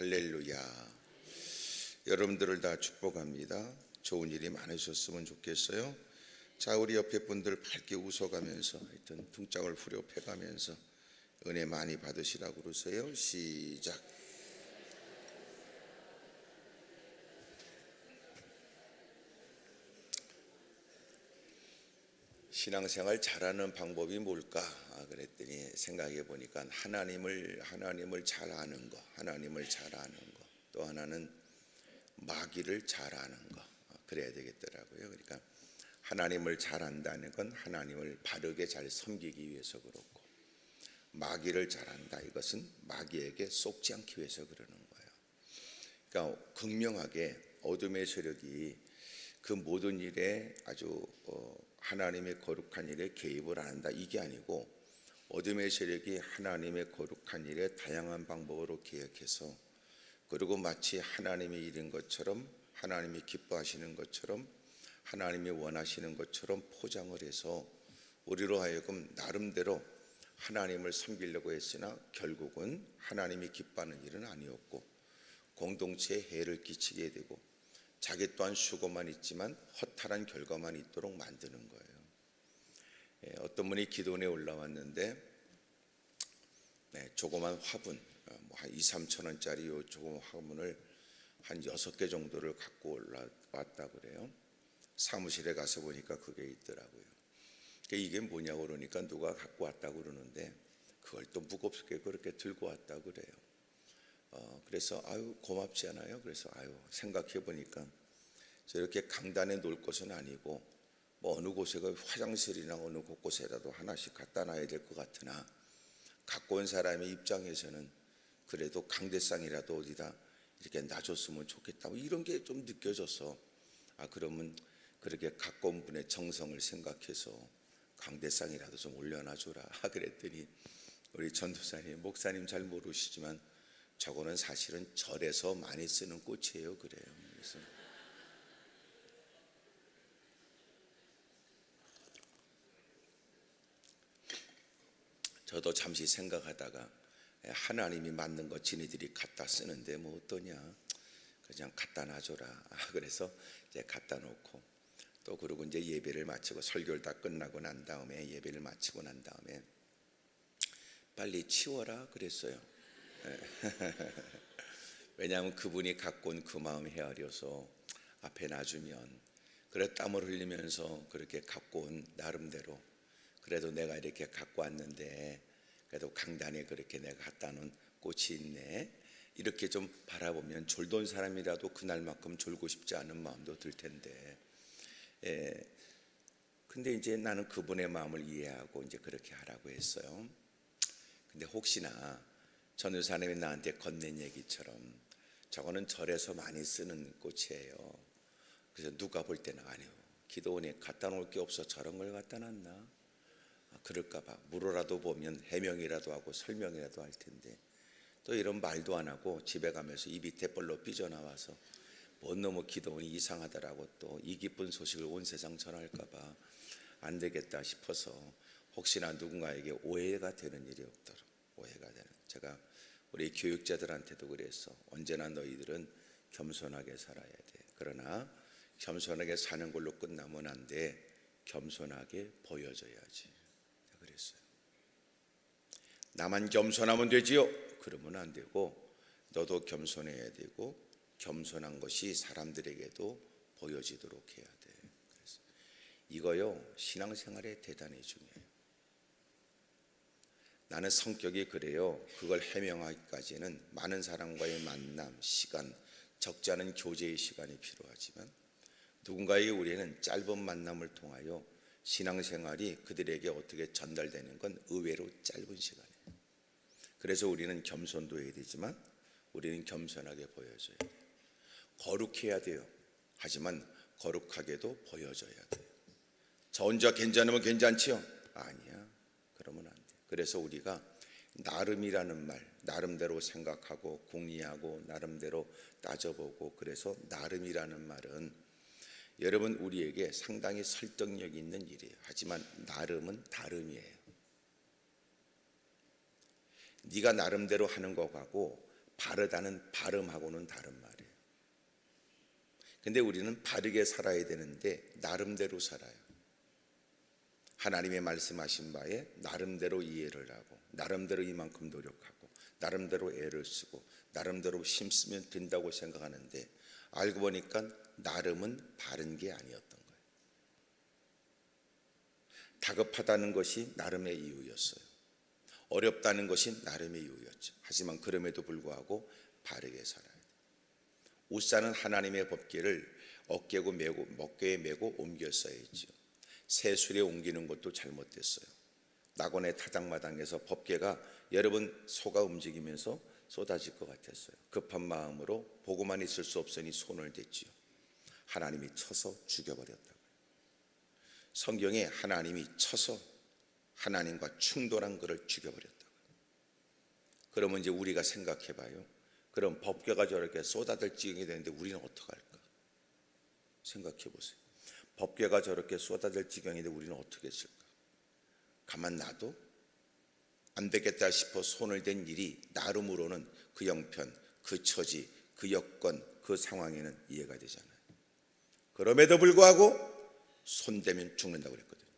할렐루야. 여러분들을 다 축복합니다. 좋은 일이 많으셨으면 좋겠어요. 자, 우리 옆에 분들 밝게 웃어가면서 하여튼 등짝을 후려 패가면서 은혜 많이 받으시라고 그러세요. 시작. 신앙생활 잘하는 방법이 뭘까? 그랬더니 생각해 보니까 하나님을 잘 아는 거, 하나님을 잘 아는 거. 또 하나는 마귀를 잘 아는 거. 그래야 되겠더라고요. 그러니까 하나님을 잘 안다는 건 하나님을 바르게 잘 섬기기 위해서 그렇고, 마귀를 잘 안다, 이것은 마귀에게 속지 않기 위해서 그러는 거예요. 그러니까 극명하게 어둠의 세력이 그 모든 일에 아주 하나님의 거룩한 일에 개입을 안 한다, 이게 아니고, 어둠의 세력이 하나님의 거룩한 일에 다양한 방법으로 개혁해서, 그리고 마치 하나님의 일인 것처럼, 하나님이 기뻐하시는 것처럼, 하나님이 원하시는 것처럼 포장을 해서 우리로 하여금 나름대로 하나님을 섬기려고 했으나 결국은 하나님이 기뻐하는 일은 아니었고, 공동체에 해를 끼치게 되고 자기 또한 수고만 있지만 허탈한 결과만 있도록 만드는 거예요. 어떤 분이 기도원에 올라왔는데 조그만 화분, 한 2, 3천 원짜리 요 조그만 화분을 한 6개 정도를 갖고 올라왔다 그래요. 사무실에 가서 보니까 그게 있더라고요. 이게 뭐냐고 그러니까 누가 갖고 왔다고 그러는데 그걸 또 무겁게 그렇게 들고 왔다고 그래요. 그래서 아유 고맙지 않아요? 그래서 아유 생각해 보니까 저렇게 강단에 놓을 것은 아니고 뭐 어느 곳에 화장실이나 어느 곳곳에라도 하나씩 갖다 놔야 될 것 같으나, 갖고 온 사람의 입장에서는 그래도 강대상이라도 어디다 이렇게 놔줬으면 좋겠다, 이런 게 좀 느껴져서, 그러면 그렇게 갖고 온 분의 정성을 생각해서 강대상이라도 좀 올려놔줘라 그랬더니 우리 전도사님, 목사님 잘 모르시지만 저거는 사실은 절에서 많이 쓰는 꽃이에요 그래요. 그래서 저도 잠시 생각하다가 하나님이 만든 거 지네들이 갖다 쓰는데 뭐 어떠냐, 그냥 갖다 놔줘라. 그래서 이제 갖다 놓고, 또 그리고 이제 예배를 마치고 설교를 다 끝나고 난 다음에, 예배를 마치고 난 다음에 빨리 치워라 그랬어요. 왜냐하면 그분이 갖고 온 그 마음 헤아려서 앞에 놔주면, 그래 땀을 흘리면서 그렇게 갖고 온 나름대로, 그래도 내가 이렇게 갖고 왔는데 그래도 강단에 그렇게 내가 갖다 놓은 꽃이 있네, 이렇게 좀 바라보면 졸던 사람이라도 그날만큼 졸고 싶지 않은 마음도 들 텐데, 근데 이제 나는 그분의 마음을 이해하고 이제 그렇게 하라고 했어요. 근데 혹시나 전도사님이 나한테 건넨 얘기처럼 저거는 절에서 많이 쓰는 꽃이에요. 그래서 누가 볼 때는 아니요, 기도원에 갖다 놓을 게 없어 저런 걸 갖다 놨나, 그럴까봐 물어라도 보면 해명이라도 하고 설명이라도 할 텐데, 또 이런 말도 안 하고 집에 가면서 입이 대벌로 삐져나와서 뭔 놈의 기도원이 이상하더라고 또 이 기쁜 소식을 온 세상 전할까봐 안 되겠다 싶어서, 혹시나 누군가에게 오해가 되는 일이 없도록, 오해가 되는, 제가 우리 교육자들한테도 그래서 언제나 너희들은 겸손하게 살아야 돼. 그러나 겸손하게 사는 걸로 끝나면 안 돼. 겸손하게 보여줘야지. 그랬어요. 나만 겸손하면 되지요? 그러면 안 되고 너도 겸손해야 되고, 겸손한 것이 사람들에게도 보여지도록 해야 돼. 그래서 이거요, 신앙생활에 대단히 중요해요. 나는 성격이 그래요. 그걸 해명하기까지는 많은 사람과의 만남, 시간, 적지 않은 교제의 시간이 필요하지만, 누군가에게 우리는 짧은 만남을 통하여 신앙생활이 그들에게 어떻게 전달되는 건 의외로 짧은 시간이에요. 그래서 우리는 겸손도 해야 되지만 우리는 겸손하게 보여줘야 돼요. 거룩해야 돼요. 하지만 거룩하게도 보여줘야 돼요. 저 혼자 괜찮으면 괜찮지요? 아니야. 그러면 안 돼. 그래서 우리가 나름이라는 말, 나름대로 생각하고 궁리하고 나름대로 따져보고, 그래서 나름이라는 말은 여러분 우리에게 상당히 설득력 있는 일이에요. 하지만 나름은 다름이에요. 네가 나름대로 하는 것하고 바르다는 발음하고는 다른 말이에요. 근데 우리는 바르게 살아야 되는데 나름대로 살아요. 하나님의 말씀하신 바에 나름대로 이해를 하고, 나름대로 이만큼 노력하고, 나름대로 애를 쓰고, 나름대로 힘쓰면 된다고 생각하는데, 알고 보니까 나름은 바른 게 아니었던 거예요. 다급하다는 것이 나름의 이유였어요. 어렵다는 것이 나름의 이유였죠. 하지만 그럼에도 불구하고 바르게 살아야 돼요. 우사는 하나님의 법궤를 어깨고 메고 먹개에 메고 옮겨 써야지요. 새술에 옮기는 것도 잘못됐어요. 낙원의 타작마당에서 법궤가 여러분 소가 움직이면서 쏟아질 것 같았어요. 급한 마음으로 보고만 있을 수 없으니 손을 댔지요. 하나님이 쳐서 죽여버렸다고요. 성경에 하나님이 쳐서 하나님과 충돌한 그를 죽여버렸다고요. 그러면 이제 우리가 생각해봐요. 그럼 법궤가 저렇게 쏟아질 지경이 되는데 우리는 어떡할까? 생각해보세요. 법궤가 저렇게 쏟아질 지경인데 우리는 어떻게 했을까? 가만 놔도 안 되겠다 싶어 손을 댄 일이 나름으로는 그 형편, 그 처지, 그 여건, 그 상황에는 이해가 되잖아요. 그럼에도 불구하고 손대면 죽는다고 그랬거든요.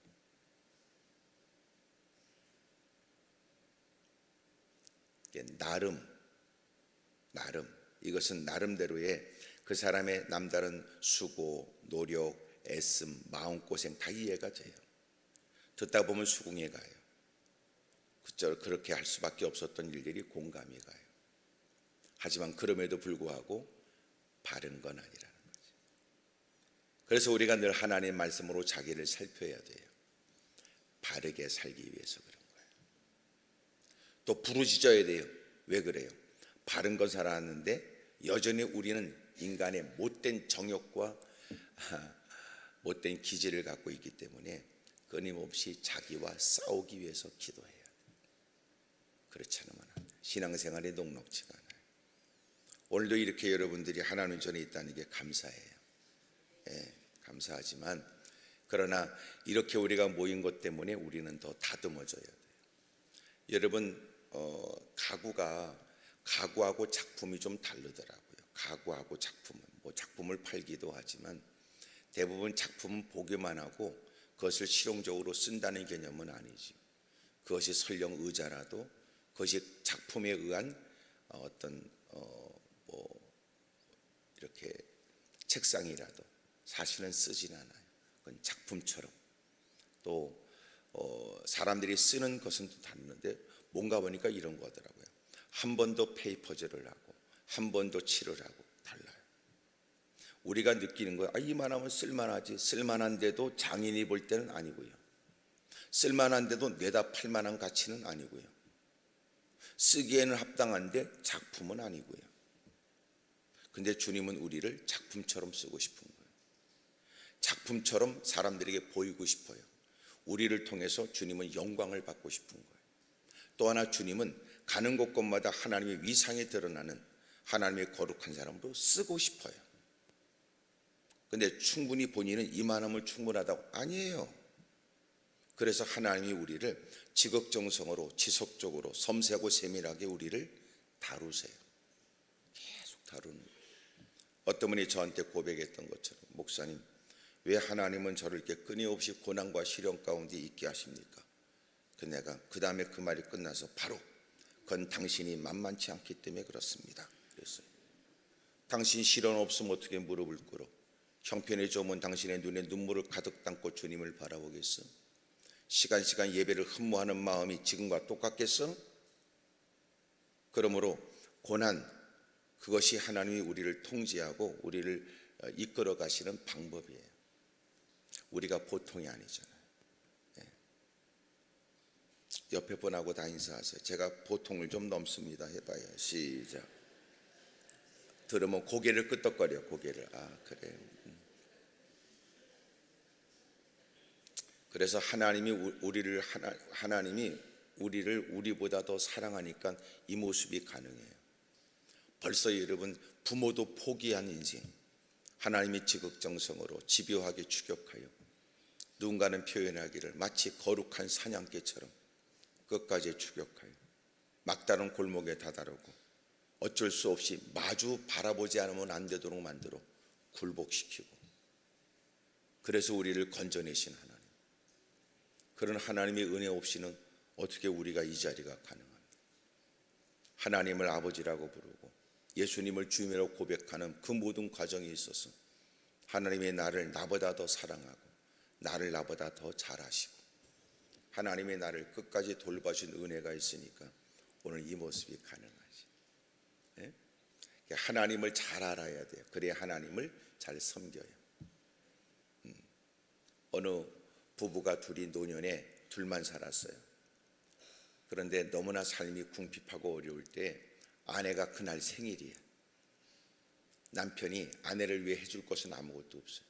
이게 나름 이것은 나름대로의 그 사람의 남다른 수고, 노력, 애씀, 마음고생 다 이해가 돼요. 듣다 보면 수긍이 가요. 그렇게 할 수밖에 없었던 일들이 공감이 가요. 하지만 그럼에도 불구하고 바른 건 아니라는 거죠. 그래서 우리가 늘 하나님의 말씀으로 자기를 살펴야 돼요. 바르게 살기 위해서 그런 거예요. 또 부르짖어야 돼요. 왜 그래요? 바른 건 살아왔는데 여전히 우리는 인간의 못된 정욕과 못된 기질을 갖고 있기 때문에 끊임없이 자기와 싸우기 위해서 기도해야 돼요. 그렇지 않으면 안 돼요. 신앙생활에 녹록지가 않아요. 오늘도 이렇게 여러분들이 하나님 전에 있다는 게 감사해요. 예, 감사하지만 그러나 이렇게 우리가 모인 것 때문에 우리는 더 다듬어져야 돼요. 여러분 가구하고 작품이 좀 다르더라고요. 가구하고 작품은 작품을 팔기도 하지만 대부분 작품은 보기만 하고 그것을 실용적으로 쓴다는 개념은 아니죠. 그것이 설령 의자라도 그것이 작품에 의한 어떤 이렇게 책상이라도 사실은 쓰진 않아요. 그건 작품처럼. 또 사람들이 쓰는 것은 또 다른데 뭔가 보니까 이런 거더라고요. 한 번 더 페이퍼즈를 하고 한 번 더 칠을 하고 달라요. 우리가 느끼는 거예요. 이만하면 쓸만하지. 쓸만한데도 장인이 볼 때는 아니고요. 쓸만한데도 내다 팔만한 가치는 아니고요. 쓰기에는 합당한데 작품은 아니고요. 근데 주님은 우리를 작품처럼 쓰고 싶은 거예요. 작품처럼 사람들에게 보이고 싶어요. 우리를 통해서 주님은 영광을 받고 싶은 거예요. 또 하나 주님은 가는 곳곳마다 하나님의 위상이 드러나는 하나님의 거룩한 사람으로 쓰고 싶어요. 근데 충분히 본인은 이만함을 충분하다고 아니에요. 그래서 하나님이 우리를 지극정성으로 지속적으로 섬세하고 세밀하게 우리를 다루세요. 계속 다루는 거예요. 어떤 분이 저한테 고백했던 것처럼 목사님 왜 하나님은 저를 이렇게 끊임없이 고난과 시련 가운데 있게 하십니까? 내가 그 다음에 그 말이 끝나서 바로 그건 당신이 만만치 않기 때문에 그렇습니다 그랬어요. 당신 시련 없으면 어떻게 무릎을 꿇어? 형편이 좋으면 당신의 눈에 눈물을 가득 담고 주님을 바라보겠어? 시간 예배를 흠모하는 마음이 지금과 똑같겠어? 그러므로 고난 그것이 하나님이 우리를 통제하고 우리를 이끌어 가시는 방법이에요. 우리가 보통이 아니잖아요. 옆에 분하고 다 인사하세요. 제가 보통을 좀 넘습니다. 해봐요. 시작. 들으면 고개를 끄덕거려. 고개를. 그래요. 그래서 하나님이 우리를 우리보다 더 사랑하니까 이 모습이 가능해요. 벌써 여러분 부모도 포기한 인생, 하나님이 지극정성으로 집요하게 추격하여 누군가는 표현하기를 마치 거룩한 사냥개처럼 끝까지 추격하여 막다른 골목에 다다르고 어쩔 수 없이 마주 바라보지 않으면 안 되도록 만들어 굴복시키고, 그래서 우리를 건져내신 하나님, 그런 하나님의 은혜 없이는 어떻게 우리가 이 자리가 가능합니까? 하나님을 아버지라고 부르고 예수님을 주님이라고 고백하는 그 모든 과정에 있어서 하나님의 나를 나보다 더 사랑하고 나를 나보다 더 잘 아시고 하나님의 나를 끝까지 돌봐준 은혜가 있으니까 오늘 이 모습이 가능하지. 예? 하나님을 잘 알아야 돼요. 그래야 하나님을 잘 섬겨요. 어느 부부가 둘이 노년에 둘만 살았어요. 그런데 너무나 삶이 궁핍하고 어려울 때 아내가 그날 생일이에요. 남편이 아내를 위해 해줄 것은 아무것도 없어요.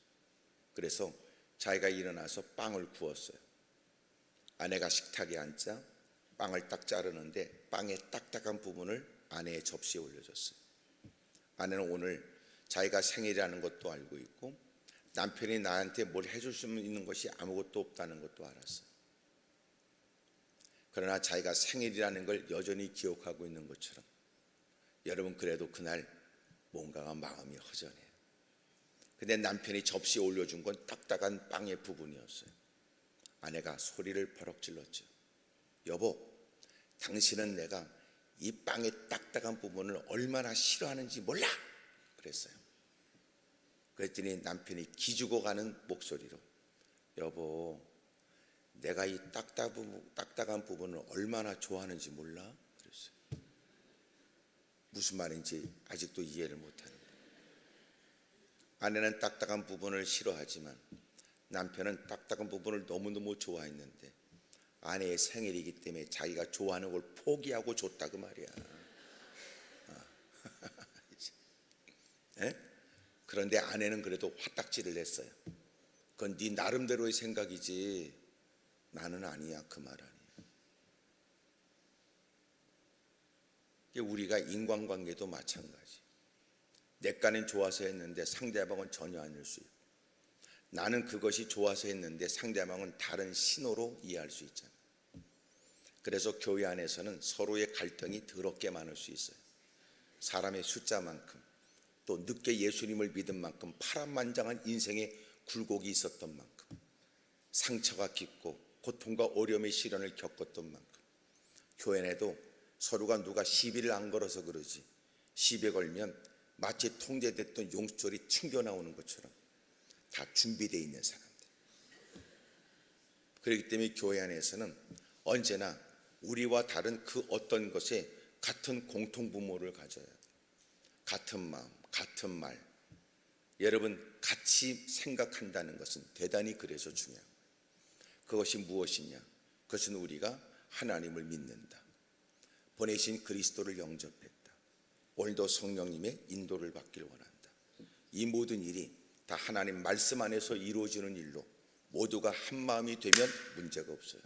그래서 자기가 일어나서 빵을 구웠어요. 아내가 식탁에 앉자 빵을 딱 자르는데 빵의 딱딱한 부분을 아내의 접시에 올려줬어요. 아내는 오늘 자기가 생일이라는 것도 알고 있고 남편이 나한테 뭘 해줄 수 있는 것이 아무것도 없다는 것도 알았어요. 그러나 자기가 생일이라는 걸 여전히 기억하고 있는 것처럼 여러분, 그래도 그날 뭔가가 마음이 허전해요. 근데 남편이 접시에 올려준 건 딱딱한 빵의 부분이었어요. 아내가 소리를 버럭 질렀죠. 여보, 당신은 내가 이 빵의 딱딱한 부분을 얼마나 싫어하는지 몰라? 그랬어요. 그랬더니 남편이 기죽어 가는 목소리로, 여보, 내가 이 딱딱한 부분을 얼마나 좋아하는지 몰라? 그랬어요. 무슨 말인지 아직도 이해를 못하는 거예요. 아내는 딱딱한 부분을 싫어하지만 남편은 딱딱한 부분을 너무너무 좋아했는데 아내의 생일이기 때문에 자기가 좋아하는 걸 포기하고 줬다 그 말이야. 예? 그런데 아내는 그래도 화딱지를 냈어요. 그건 네 나름대로의 생각이지 나는 아니야, 그 말 아니야. 우리가 인간관계도 마찬가지. 내 깐은 좋아서 했는데 상대방은 전혀 아닐 수 있고, 나는 그것이 좋아서 했는데 상대방은 다른 신호로 이해할 수 있잖아요. 그래서 교회 안에서는 서로의 갈등이 더럽게 많을 수 있어요. 사람의 숫자만큼, 또 늦게 예수님을 믿은 만큼, 파란만장한 인생의 굴곡이 있었던 만큼, 상처가 깊고 고통과 어려움의 시련을 겪었던 만큼, 교회 내도 서로가 누가 시비를 안 걸어서 그러지 시비에 걸면 마치 통제됐던 용수철이 튕겨나오는 것처럼 다 준비되어 있는 사람들. 그렇기 때문에 교회 안에서는 언제나 우리와 다른 그 어떤 것에 같은 공통부모를 가져야 돼요. 같은 마음, 같은 말. 여러분, 같이 생각한다는 것은 대단히 그래서 중요한 거예요. 그것이 무엇이냐? 그것은 우리가 하나님을 믿는다, 보내신 그리스도를 영접했다, 오늘도 성령님의 인도를 받기를 원한다. 이 모든 일이 다 하나님 말씀 안에서 이루어지는 일로 모두가 한 마음이 되면 문제가 없어요.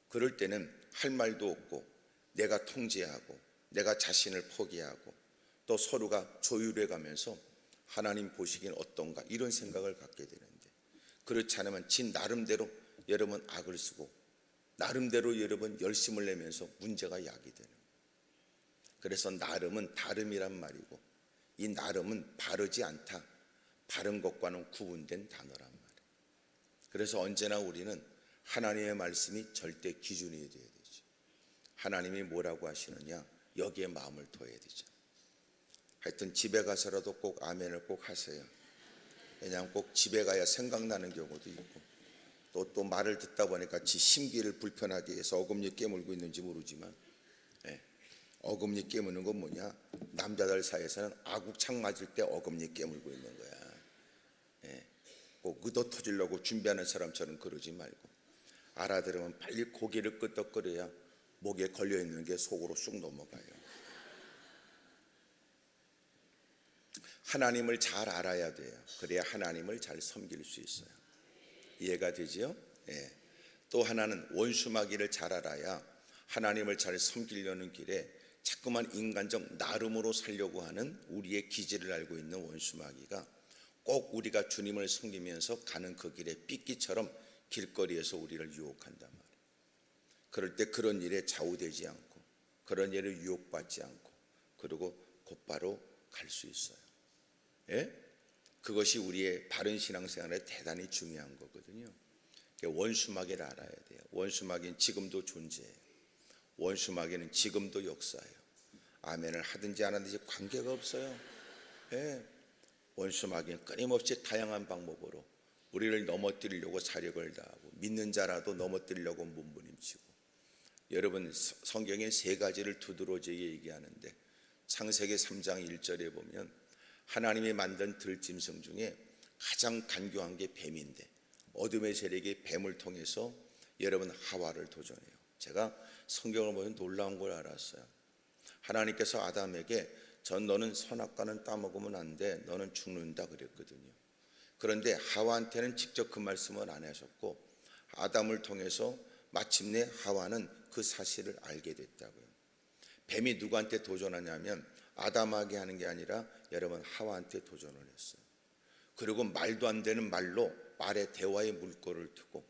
그럴 때는 할 말도 없고 내가 통제하고 내가 자신을 포기하고 또 서로가 조율해 가면서 하나님 보시기엔 어떤가 이런 생각을 갖게 되는데, 그렇지 않으면 진 나름대로 여러분 악을 쓰고 나름대로 여러분 열심을 내면서 문제가 야기되는 거예요. 그래서 나름은 다름이란 말이고 이 나름은 바르지 않다, 바른 것과는 구분된 단어란 말이에요. 그래서 언제나 우리는 하나님의 말씀이 절대 기준이 되어야 되죠. 하나님이 뭐라고 하시느냐, 여기에 마음을 둬야 되죠. 하여튼 집에 가서라도 꼭 아멘을 꼭 하세요. 왜냐하면 꼭 집에 가야 생각나는 경우도 있고 또 말을 듣다 보니까 지 심기를 불편하게 해서 어금니 깨물고 있는지 모르지만, 어금니 깨무는 건 뭐냐, 남자들 사이에서는 아구창 맞을 때 어금니 깨물고 있는 거야. 꼭 의도 터지려고 준비하는 사람처럼 그러지 말고 알아들으면 빨리 고개를 끄덕거려야 목에 걸려있는 게 속으로 쑥 넘어가요. 하나님을 잘 알아야 돼요. 그래야 하나님을 잘 섬길 수 있어요. 이해가 되지요? 또 하나는 원수마귀를 잘 알아야 하나님을 잘 섬기려는 길에 자꾸만 인간적 나름으로 살려고 하는 우리의 기질을 알고 있는 원수마귀가 꼭 우리가 주님을 섬기면서 가는 그 길에 삐끼처럼 길거리에서 우리를 유혹한단 말이에요. 그럴 때 그런 일에 좌우되지 않고 그런 일을 유혹받지 않고 그리고 곧바로 갈 수 있어요. 예? 그것이 우리의 바른 신앙생활에 대단히 중요한 거거든요. 원수마귀를 알아야 돼요. 원수마귀는 지금도 존재해요. 원수마귀는 지금도 역사해요. 아멘을 하든지 안 하든지 관계가 없어요. 예. 원수마귀는 끊임없이 다양한 방법으로 우리를 넘어뜨리려고 사력을 다하고 믿는 자라도 넘어뜨리려고 몸부림치고, 여러분 성경에 세 가지를 두드러지게 얘기하는데 창세기 3장 1절에 보면 하나님이 만든 들짐승 중에 가장 간교한 게 뱀인데 어둠의 세력이 뱀을 통해서 여러분 하와를 도전해요. 제가 성경을 보면 놀라운 걸 알았어요. 하나님께서 아담에게 너는 선악과는 따먹으면 안 돼, 너는 죽는다 그랬거든요. 그런데 하와한테는 직접 그 말씀을 안 하셨고 아담을 통해서 마침내 하와는 그 사실을 알게 됐다고요. 뱀이 누구한테 도전하냐면 아담에게 하는 게 아니라 여러분 하와한테 도전을 했어요. 그리고 말도 안 되는 말로 말에 대화의 물꼬를 트고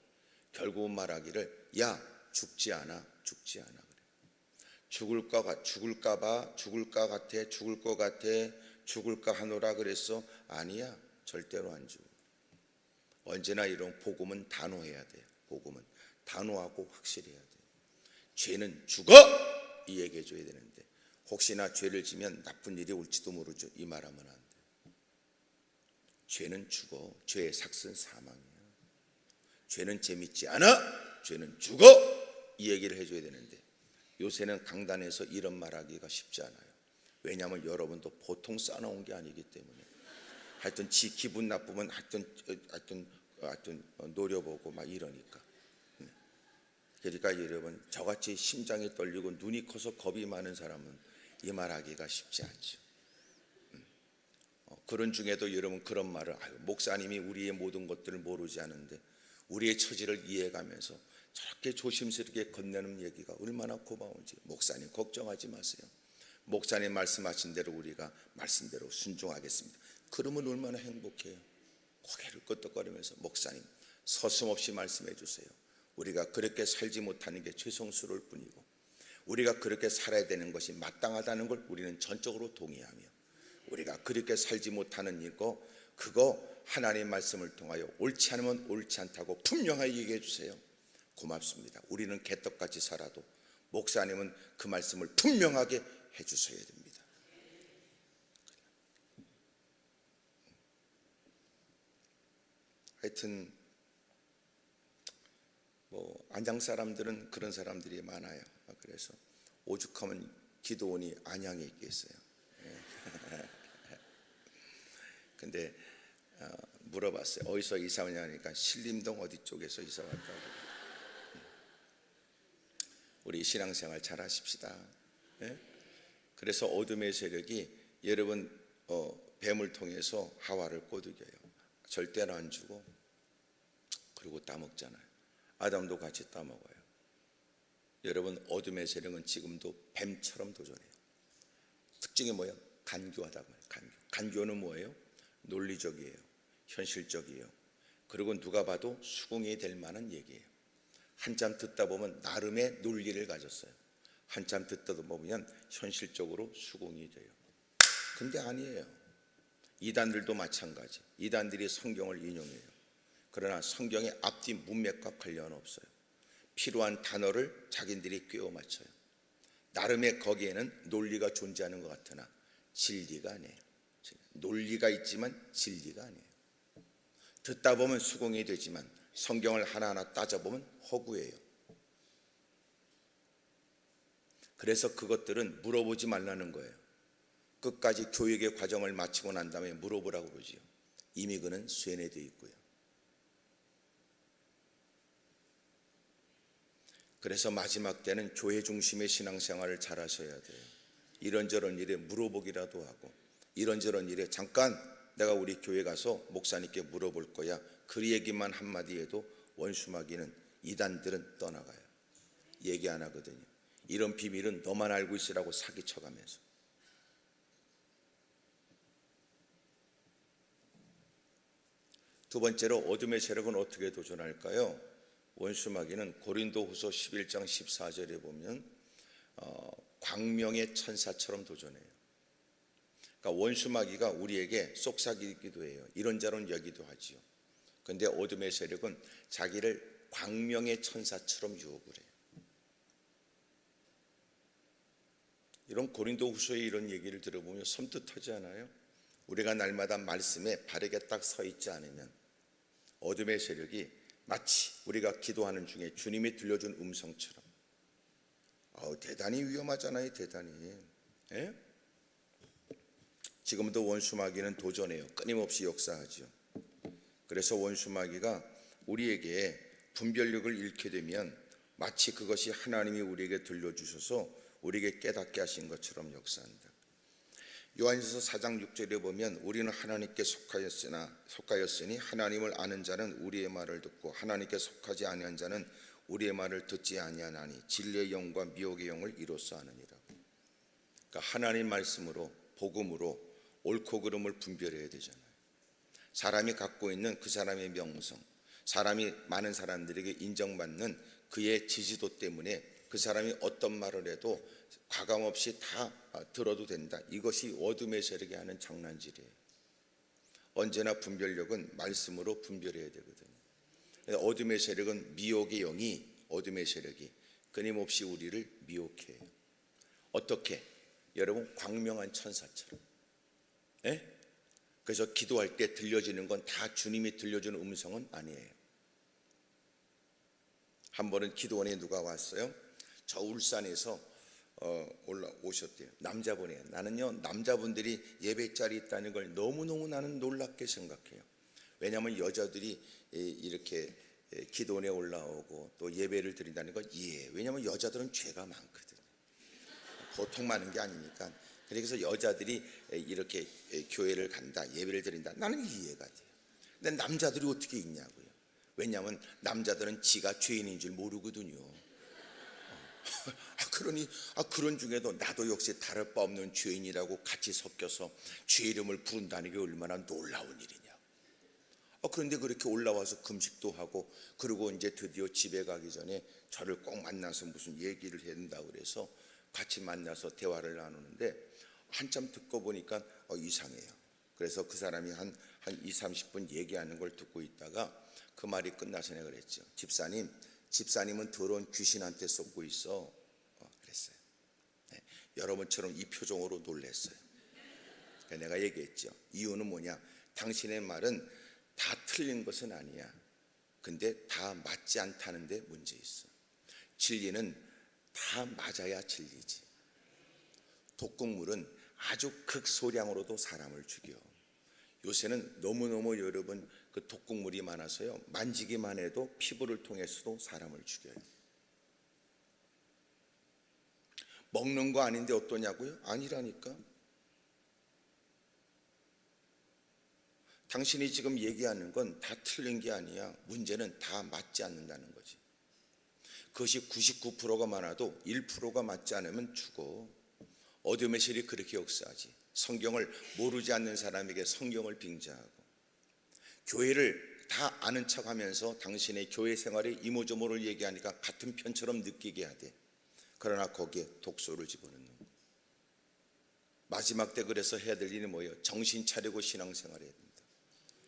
결국은 말하기를 야 죽지 않아 죽지 않아 그래. 죽을까 같아 죽을 것 같아 죽을까 하노라 그랬어. 아니야 절대로 안 죽어. 언제나 이런 복음은 단호해야 돼요. 복음은 단호하고 확실해야 돼요. 죄는 죽어 이 얘기해 줘야 되는데 혹시나 죄를 지면 나쁜 일이 올지도 모르죠. 이 말하면 안 돼요. 죄는 죽어. 죄의 삭은 사망이야. 죄는 재밌지 않아. 죄는 죽어. 이 얘기를 해줘야 되는데 요새는 강단에서 이런 말하기가 쉽지 않아요. 왜냐하면 여러분도 보통 쌓아놓은 게 아니기 때문에 하여튼 지 기분 나쁘면 하여튼 노려보고 막 이러니까. 그러니까 여러분 저같이 심장이 떨리고 눈이 커서 겁이 많은 사람은 이 말하기가 쉽지 않죠. 그런 중에도 여러분 그런 말을 목사님이 우리의 모든 것들을 모르지 않은데 우리의 처지를 이해해가면서 저렇게 조심스럽게 건네는 얘기가 얼마나 고마운지. 목사님 걱정하지 마세요. 목사님 말씀하신 대로 우리가 말씀대로 순종하겠습니다. 그러면 얼마나 행복해요. 고개를 끄덕거리면서 목사님 서슴없이 말씀해 주세요. 우리가 그렇게 살지 못하는 게 죄송스러울 뿐이고 우리가 그렇게 살아야 되는 것이 마땅하다는 걸 우리는 전적으로 동의하며 우리가 그렇게 살지 못하는 이거 그거 하나님의 말씀을 통하여 옳지 않으면 옳지 않다고 분명하게 얘기해 주세요. 고맙습니다. 우리는 개떡같이 살아도 목사님은 그 말씀을 분명하게 해 주셔야 됩니다. 하여튼 안양 사람들은 그런 사람들이 많아요. 그래서 오죽하면 기도원이 안양에 있겠어요. 근데 물어봤어요. 어디서 이사 오냐니까 신림동 어디 쪽에서 이사 왔다고. 우리 신앙생활 잘 하십시다. 그래서 어둠의 세력이 여러분 뱀을 통해서 하와를 꼬드겨요. 절대로 안 주고 그리고 따먹잖아요. 아담도 같이 따먹어요. 여러분 어둠의 세력은 지금도 뱀처럼 도전해요. 특징이 뭐예요? 간교하다고 해요. 간교는 뭐예요? 논리적이에요. 현실적이에요. 그리고 누가 봐도 수긍이 될 만한 얘기예요. 한참 듣다 보면 나름의 논리를 가졌어요. 한참 듣다 보면 현실적으로 수긍이 돼요. 근데 아니에요. 이단들도 마찬가지. 이단들이 성경을 인용해요. 그러나 성경의 앞뒤 문맥과 관련 없어요. 필요한 단어를 자기들이 꿰어 맞춰요. 나름의 거기에는 논리가 존재하는 것 같으나 진리가 아니에요. 논리가 있지만 진리가 아니에요. 듣다 보면 수긍이 되지만 성경을 하나하나 따져보면 허구예요. 그래서 그것들은 물어보지 말라는 거예요. 끝까지 교육의 과정을 마치고 난 다음에 물어보라고 그러지요. 이미 그는 쇠뇌되어 있고요. 그래서 마지막 때는 교회 중심의 신앙생활을 잘 하셔야 돼요. 이런저런 일에 물어보기라도 하고 이런저런 일에 잠깐 내가 우리 교회 가서 목사님께 물어볼 거야. 그 얘기만 한마디 해도 원수마귀는 이단들은 떠나가요. 얘기 안 하거든요. 이런 비밀은 너만 알고 있으라고 사기쳐가면서. 두 번째로 어둠의 세력은 어떻게 도전할까요? 원수마귀는 고린도후서 11장 14절에 보면 광명의 천사처럼 도전해요. 그러니까 원수마귀가 우리에게 속삭이기도 해요. 이런저런 얘기도 하지요. 그런데 어둠의 세력은 자기를 광명의 천사처럼 유혹을 해요. 이런 고린도후서의 이런 얘기를 들어보면 섬뜩하지 않아요? 우리가 날마다 말씀에 바르게 딱 서 있지 않으면 어둠의 세력이 마치 우리가 기도하는 중에 주님이 들려준 음성처럼 대단히 위험하잖아요. 대단히. 예? 지금도 원수마귀는 도전해요. 끊임없이 역사하죠. 그래서 원수마귀가 우리에게 분별력을 잃게 되면 마치 그것이 하나님이 우리에게 들려주셔서 우리에게 깨닫게 하신 것처럼 역사한다. 요한일서 4장 6절에 보면 우리는 하나님께 속하였으니 하나님을 아는 자는 우리의 말을 듣고 하나님께 속하지 아니한 자는 우리의 말을 듣지 아니하나니 진리의 영과 미혹의 영을 이로써 아느니라. 그러니까 하나님 말씀으로 복음으로 옳고 그름을 분별해야 되잖아요. 사람이 갖고 있는 그 사람의 명성, 사람이 많은 사람들에게 인정받는 그의 지지도 때문에 그 사람이 어떤 말을 해도 과감없이 다 들어도 된다. 이것이 어둠의 세력이 하는 장난질이에요. 언제나 분별력은 말씀으로 분별해야 되거든요. 어둠의 세력은 미혹의 영이 어둠의 세력이 끊임없이 우리를 미혹해요. 어떻게? 여러분 광명한 천사처럼. 예? 그래서 기도할 때 들려지는 건 다 주님이 들려주는 음성은 아니에요. 한 번은 기도원에 누가 왔어요. 저 울산에서 올라오셨대요. 남자분이에요. 나는요 남자분들이 예배 자리 있다는 걸 너무너무 나는 놀랍게 생각해요. 왜냐하면 여자들이 이렇게 기도원에 올라오고 또 예배를 드린다는 건 이해해요. 왜냐하면 여자들은 죄가 많거든요. 보통 많은 게 아니니까. 그래서 여자들이 이렇게 교회를 간다, 예배를 드린다, 나는 이해가 돼요. 근데 남자들이 어떻게 있냐고요. 왜냐하면 남자들은 지가 죄인인 줄 모르거든요. 그러니 그런 중에도 나도 역시 다를 바 없는 죄인이라고 같이 섞여서 죄 이름을 부른다는 게 얼마나 놀라운 일이냐. 그런데 그렇게 올라와서 금식도 하고 그리고 이제 드디어 집에 가기 전에 저를 꼭 만나서 무슨 얘기를 해야 된다고 그래서 같이 만나서 대화를 나누는데 한참 듣고 보니까 이상해요. 그래서 그 사람이 한 20-30분 얘기하는 걸 듣고 있다가 그 말이 끝나서 내가 그랬죠. 집사님은 더러운 귀신한테 쏟고 있어. 그랬어요. 네, 여러분처럼 이 표정으로 놀랬어요. 그러니까 내가 얘기했죠. 이유는 뭐냐? 당신의 말은 다 틀린 것은 아니야. 근데 다 맞지 않다는 데 문제 있어. 진리는 다 맞아야 진리지. 독극물은 아주 극소량으로도 사람을 죽여. 요새는 너무너무 여러분 그 독극물이 많아서요 만지기만 해도 피부를 통해서도 사람을 죽여요. 먹는 거 아닌데 어떠냐고요? 아니라니까. 당신이 지금 얘기하는 건 다 틀린 게 아니야. 문제는 다 맞지 않는다는 거지. 그것이 99%가 많아도 1%가 맞지 않으면 죽어. 어둠의 실이 그렇게 역사하지. 성경을 모르지 않는 사람에게 성경을 빙자하고 교회를 다 아는 척하면서 당신의 교회 생활의 이모저모를 얘기하니까 같은 편처럼 느끼게 하되 그러나 거기에 독소를 집어넣는 거. 마지막 때 그래서 해야 될 일이 뭐예요? 정신 차리고 신앙생활 해야 됩니다.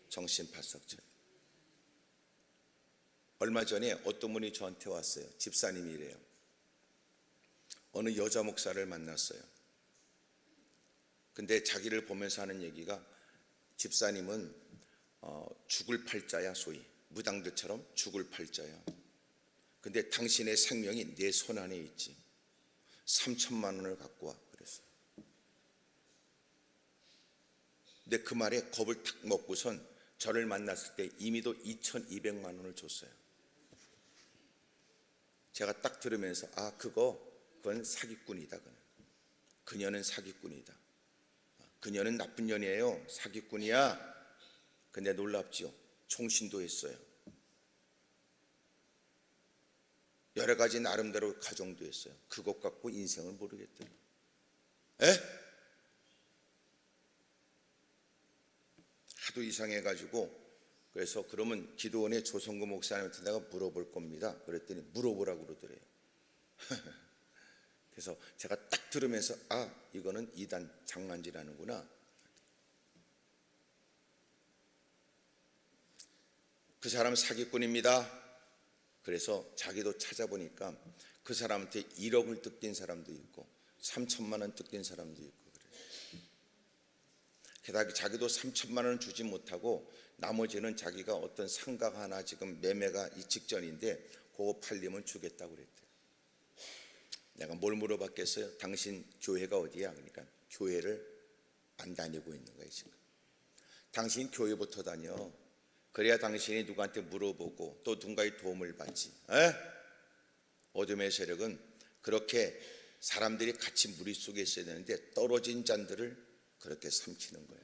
정신 바싹 차려. 얼마 전에 어떤 분이 저한테 왔어요. 집사님이래요. 어느 여자 목사를 만났어요. 근데 자기를 보면서 하는 얘기가 집사님은 죽을 팔자야. 소위 무당들처럼 죽을 팔자야. 근데 당신의 생명이 내 손 안에 있지. 3천만 원을 갖고 와 그랬어요. 근데 그 말에 겁을 탁 먹고선 저를 만났을 때 이미도 2,200만 원을 줬어요. 제가 딱 들으면서 그건 사기꾼이다. 그녀는 사기꾼이다. 그녀는 나쁜 년이에요. 사기꾼이야. 근데 놀랍지요. 총신도 했어요. 여러 가지 나름대로 가정도 했어요. 그것 갖고 인생을 모르겠더니. 하도 이상해가지고 그래서 그러면 기도원의 조성구 목사님한테 내가 물어볼 겁니다. 그랬더니 물어보라고 그러더래요. 그래서 제가 딱 들으면서 이거는 이단 장난질하는구나. 그 사람 사기꾼입니다. 그래서 자기도 찾아보니까 그 사람한테 1억을 뜯긴 사람도 있고 3천만 원 뜯긴 사람도 있고 그래요. 게다가 자기도 3천만 원을 주지 못하고 나머지는 자기가 어떤 상가가 하나 지금 매매가 이 직전인데 그거 팔리면 주겠다고 그랬대요. 내가 뭘 물어봤겠어요? 당신 교회가 어디야? 그러니까 교회를 안 다니고 있는 거예요 지금. 당신 교회부터 다녀. 그래야 당신이 누구한테 물어보고 또 누군가의 도움을 받지. 어둠의 세력은 그렇게 사람들이 같이 무리 속에 있어야 되는데 떨어진 잔들을 그렇게 삼키는 거야.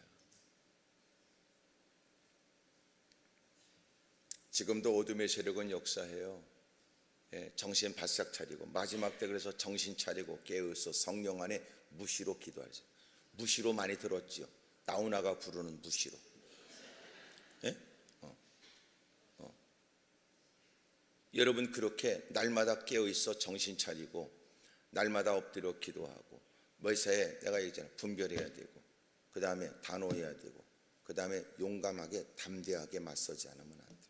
지금도 어둠의 세력은 역사해요. 정신 바싹 차리고 마지막 때 그래서 정신 차리고 깨어서 성령 안에 무시로 기도하죠. 무시로 많이 들었지요. 나훈아가 부르는 무시로. 여러분 그렇게 날마다 깨어있어 정신 차리고 날마다 엎드려 기도하고 뭐사에 내가 얘기했잖아. 분별해야 되고 그 다음에 단호해야 되고 그 다음에 용감하게 담대하게 맞서지 않으면 안 돼.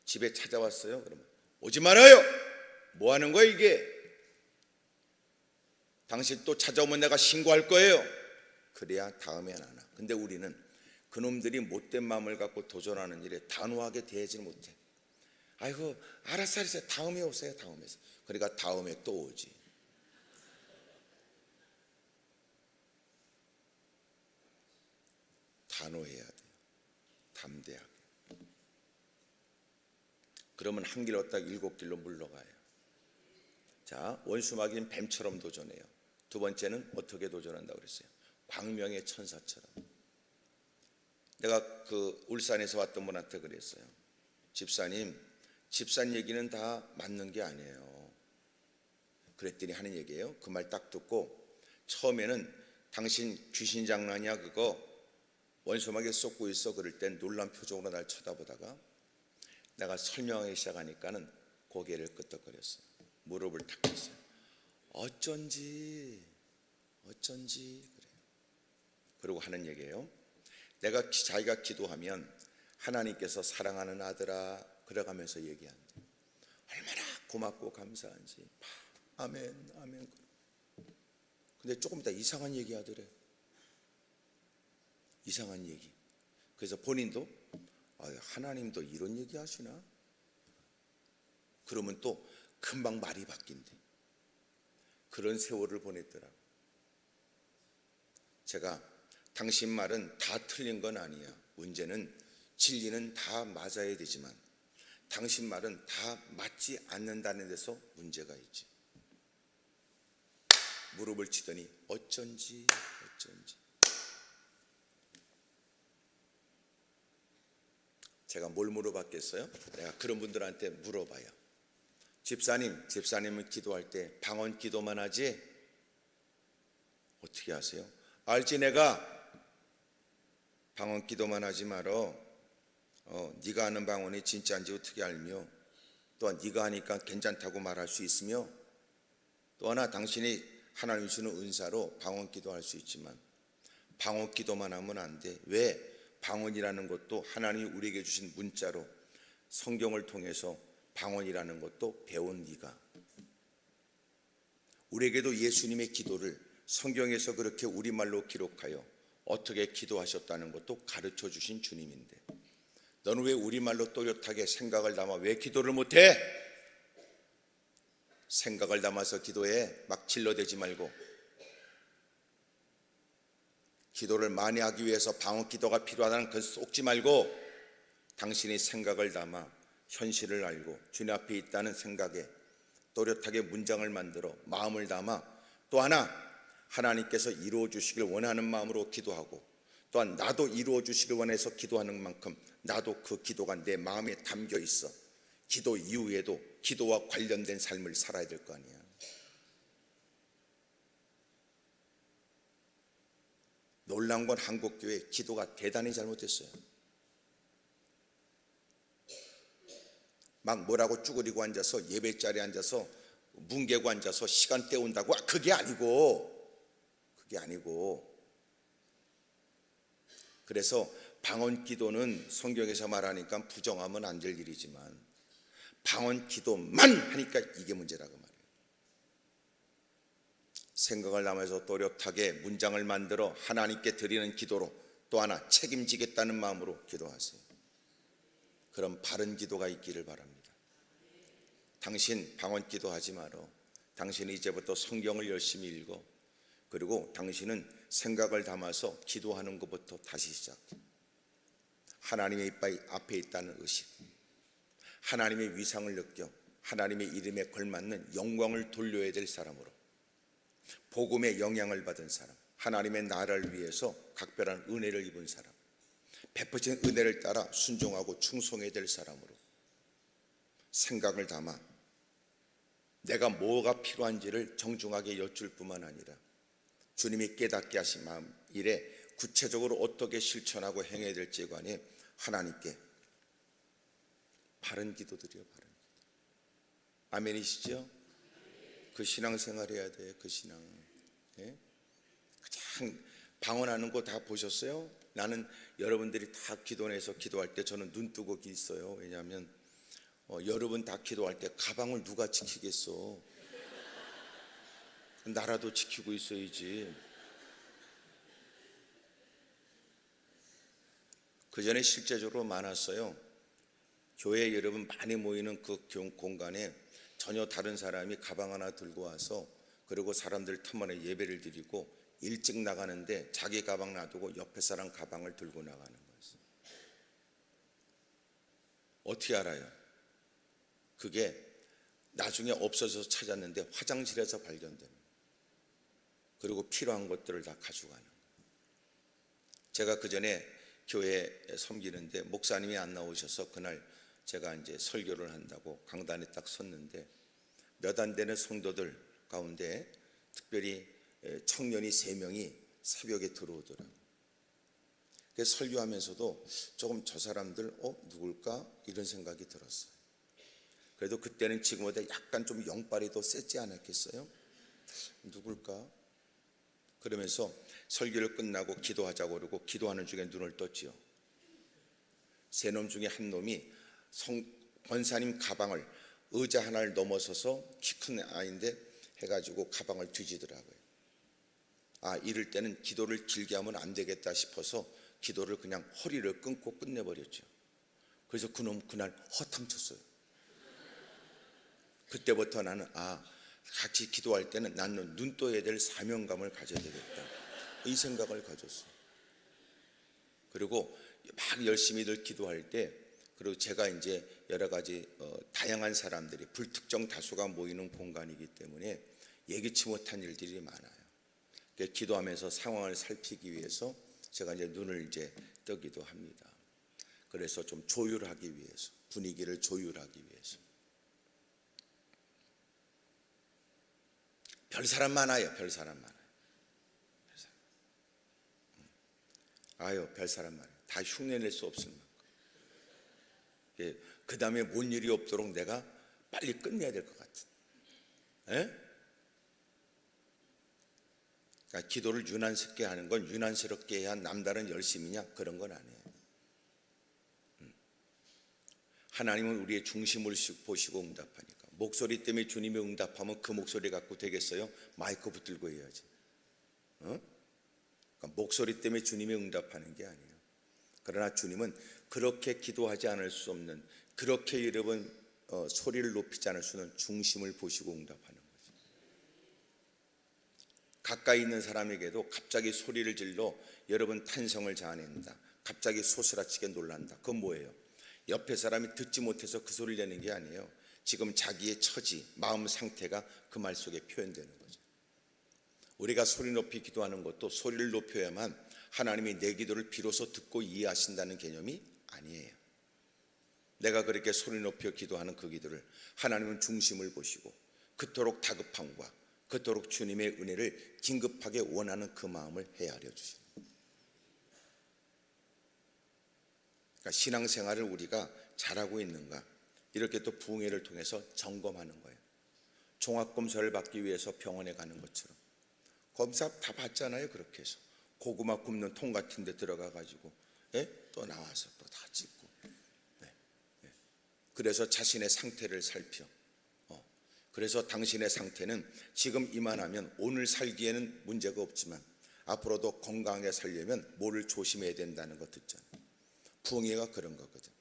집에 찾아왔어요. 그러면 오지 말아요. 뭐 하는 거야 이게? 당신 또 찾아오면 내가 신고할 거예요. 그래야 다음에 안 하나. 근데 우리는 그놈들이 못된 마음을 갖고 도전하는 일에 단호하게 대하지 못해. 아이고 알았어 다음에 오세요. 다음에. 그러니까 다음에 또 오지. 단호해야 돼요. 담대하게. 그러면 한 길 얻다 7길로 물러가요. 자, 원수마귀는 뱀처럼 도전해요. 두 번째는 어떻게 도전한다고 그랬어요? 광명의 천사처럼. 내가 그 울산에서 왔던 분한테 그랬어요. 집사님 얘기는 다 맞는 게 아니에요. 그랬더니 하는 얘기예요. 그 말 딱 듣고 처음에는 당신 귀신 장난이야 그거 원수마귀 쏟고 있어 그럴 땐 놀란 표정으로 날 쳐다보다가 내가 설명하기 시작하니까는 고개를 끄덕거렸어요. 무릎을 탁 쳤어요. 어쩐지 그래. 그러고 하는 얘기예요. 자기가 기도하면 하나님께서 사랑하는 아들아 그래가면서 얘기한다. 얼마나 고맙고 감사한지. 아멘. 근데 조금 이따 이상한 얘기 하더래. 이상한 얘기. 그래서 본인도 하나님도 이런 얘기 하시나? 그러면 또 금방 말이 바뀐대. 그런 세월을 보냈더라고. 제가 당신 말은 다 틀린 건 아니야. 문제는 진리는 다 맞아야 되지만 당신 말은 다 맞지 않는다는 데서 문제가 있지. 무릎을 치더니 어쩐지. 제가 뭘 물어봤겠어요? 내가 그런 분들한테 물어봐요. 집사님은 기도할 때 방언 기도만 하지? 어떻게 하세요? 알지 내가 방언 기도만 하지 말어. 네가 하는 방언이 진짜인지 어떻게 알며 또한 네가 하니까 괜찮다고 말할 수 있으며 또 하나 당신이 하나님 주는 은사로 방언 기도할 수 있지만 방언 기도만 하면 안 돼. 왜? 방언이라는 것도 하나님이 우리에게 주신 문자로 성경을 통해서 방언이라는 것도 배운 네가 우리에게도 예수님의 기도를 성경에서 그렇게 우리말로 기록하여 어떻게 기도하셨다는 것도 가르쳐 주신 주님인데 너는 왜 우리말로 또렷하게 생각을 담아 왜 기도를 못해? 생각을 담아서 기도해. 막 질러대지 말고. 기도를 많이 하기 위해서 방언 기도가 필요하다는 그 쏙지 말고 당신이 생각을 담아 현실을 알고 주님 앞에 있다는 생각에 또렷하게 문장을 만들어 마음을 담아 또 하나 하나님께서 이루어 주시길 원하는 마음으로 기도하고 또한 나도 이루어 주시길 원해서 기도하는 만큼 나도 그 기도가 내 마음에 담겨 있어. 기도 이후에도 기도와 관련된 삶을 살아야 될 거 아니야. 놀라운 건 한국교회 기도가 대단히 잘못됐어요. 막 뭐라고 쭈그리고 앉아서 예배 자리에 앉아서 뭉개고 앉아서 시간 때운다고 그게 아니고 그래서 방언 기도는 성경에서 말하니까 부정하면 안 될 일이지만 방언 기도만 하니까 이게 문제라고 말해요. 생각을 담아서 또렷하게 문장을 만들어 하나님께 드리는 기도로 또 하나 책임지겠다는 마음으로 기도하세요. 그럼 바른 기도가 있기를 바랍니다. 당신 방언 기도하지 말어. 당신은 이제부터 성경을 열심히 읽어. 그리고 당신은 생각을 담아서 기도하는 것부터 다시 시작해. 하나님의 이빨 앞에 있다는 의식, 하나님의 위상을 느껴 하나님의 이름에 걸맞는 영광을 돌려야 될 사람으로, 복음의 영향을 받은 사람, 하나님의 나라를 위해서 각별한 은혜를 입은 사람, 베푸신 은혜를 따라 순종하고 충성해야 될 사람으로 생각을 담아 내가 뭐가 필요한지를 정중하게 여쭐 뿐만 아니라 주님이 깨닫게 하신 마음 일에 구체적으로 어떻게 실천하고 행해야 될지에 관해 하나님께 바른 기도 드려요. 바른 기도. 아멘이시죠? 그 신앙생활 해야 돼요. 그 신앙. 예? 그냥 방언하는 거 다 보셨어요? 나는 여러분들이 다 기도내서 기도할 때 저는 눈 뜨고 있어요. 왜냐하면 여러분 다 기도할 때 가방을 누가 지키겠어? 나라도 지키고 있어야지. 그 전에 실제적으로 많았어요. 교회 여러분 많이 모이는 그 공간에 전혀 다른 사람이 가방 하나 들고 와서 그리고 사람들 틈만에 예배를 드리고 일찍 나가는데 자기 가방 놔두고 옆에 사람 가방을 들고 나가는 거였어요. 어떻게 알아요? 그게 나중에 없어져서 찾았는데 화장실에서 발견되는 거예요. 그리고 필요한 것들을 다 가져가는 거예요. 제가 그 전에 교회에 섬기는데 목사님이 안 나오셔서 그날 제가 이제 설교를 한다고 강단에 딱 섰는데 몇 안 되는 성도들 가운데 특별히 청년이 3명이 새벽에 들어오더라고요. 그래서 설교하면서도 조금 저 사람들 누굴까 이런 생각이 들었어요. 그래도 그때는 지금보다 약간 좀 영빨이 더 세지 않았겠어요? 누굴까? 그러면서 설교를 끝나고 기도하자고 그러고 기도하는 중에 눈을 떴지요. 3놈 중에 한 놈이 권사님 가방을 의자 하나를 넘어서서 키 큰 아이인데 해가지고 가방을 뒤지더라고요. 이럴 때는 기도를 길게 하면 안 되겠다 싶어서 기도를 그냥 허리를 끊고 끝내버렸죠. 그래서 그놈 그날 허탕쳤어요. 그때부터 나는 같이 기도할 때는 나는 눈 떠야 될 사명감을 가져야 되겠다 이 생각을 가졌어요. 그리고 막 열심히들 기도할 때 그리고 제가 이제 여러 가지 다양한 사람들이 불특정 다수가 모이는 공간이기 때문에 예기치 못한 일들이 많아요. 그러니까 기도하면서 상황을 살피기 위해서 제가 이제 눈을 이제 뜨기도 합니다. 그래서 좀 조율하기 위해서, 분위기를 조율하기 위해서. 별 사람 많아요. 별 사람 많아요. 별 사람 많아요. 다 흉내낼 수 없을 만큼. 그 다음에 뭔 일이 없도록 내가 빨리 끝내야 될 것 같은. 그러니까 기도를 유난스럽게 하는 건 유난스럽게 해야 남다른 열심이냐 그런 건 아니에요. 하나님은 우리의 중심을 보시고 응답하니까. 목소리 때문에 주님이 응답하면 그 목소리 갖고 되겠어요? 마이크 붙들고 해야지. 그러니까 목소리 때문에 주님이 응답하는 게 아니에요. 그러나 주님은 그렇게 기도하지 않을 수 없는, 그렇게 여러분 소리를 높이지 않을 수 없는 중심을 보시고 응답하는 거죠. 가까이 있는 사람에게도 갑자기 소리를 질러 여러분 탄성을 자아낸다, 갑자기 소스라치게 놀란다, 그건 뭐예요? 옆에 사람이 듣지 못해서 그 소리를 내는 게 아니에요. 지금 자기의 처지, 마음 상태가 그 말 속에 표현되는 거죠. 우리가 소리 높이 기도하는 것도 소리를 높여야만 하나님이 내 기도를 비로소 듣고 이해하신다는 개념이 아니에요. 내가 그렇게 소리 높여 기도하는 그 기도를 하나님은 중심을 보시고 그토록 다급함과 그토록 주님의 은혜를 긴급하게 원하는 그 마음을 헤아려 주시는 거예요. 그러니까 신앙생활을 우리가 잘하고 있는가, 이렇게 또 부흥회를 통해서 점검하는 거예요. 종합검사를 받기 위해서 병원에 가는 것처럼 검사 다 받잖아요. 그렇게 해서 고구마 굽는 통 같은 데 들어가 가지고 또 나와서 또 다 찍고 그래서 자신의 상태를 살펴. 그래서 당신의 상태는 지금 이만하면 오늘 살기에는 문제가 없지만 앞으로도 건강하게 살려면 뭐를 조심해야 된다는 거 듣잖아. 부흥회가 그런 거거든.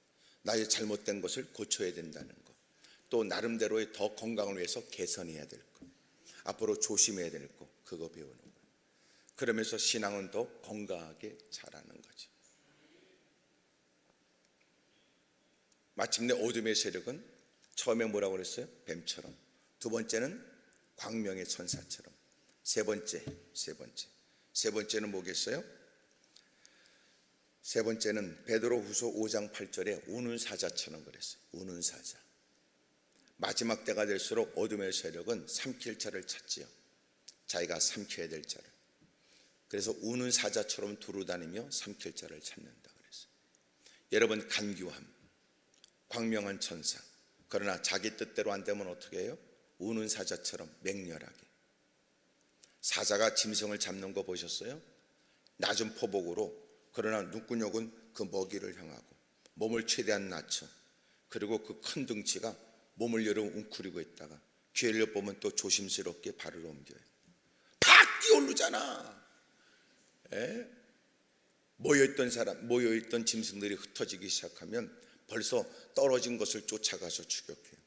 나의 잘못된 것을 고쳐야 된다는 거, 또 나름대로의 더 건강을 위해서 개선해야 될 거, 앞으로 조심해야 될 거, 그거 배우는 거야. 그러면서 신앙은 더 건강하게 자라는 거지. 마침내 어둠의 세력은 처음에 뭐라고 그랬어요? 뱀처럼. 두 번째는 광명의 천사처럼. 세 번째는 뭐겠어요? 세 번째는 베드로후서 5장 8절에 우는 사자처럼 그랬어요. 우는 사자. 마지막 때가 될수록 어둠의 세력은 삼킬 자를 찾지요. 자기가 삼켜야 될 자를. 그래서 우는 사자처럼 두루다니며 삼킬 자를 찾는다 그랬어요. 여러분, 간교함, 광명한 천사. 그러나 자기 뜻대로 안 되면 어떻게 해요? 우는 사자처럼 맹렬하게. 사자가 짐승을 잡는 거 보셨어요? 낮은 포복으로. 그러나 눈구녕은 그 먹이를 향하고 몸을 최대한 낮춰. 그리고 그 큰 등치가 몸을 여러 웅크리고 있다가 기회를 보면 또 조심스럽게 발을 옮겨요. 팍 뛰어오르잖아. 모여있던 짐승들이 흩어지기 시작하면 벌써 떨어진 것을 쫓아가서 추격해요.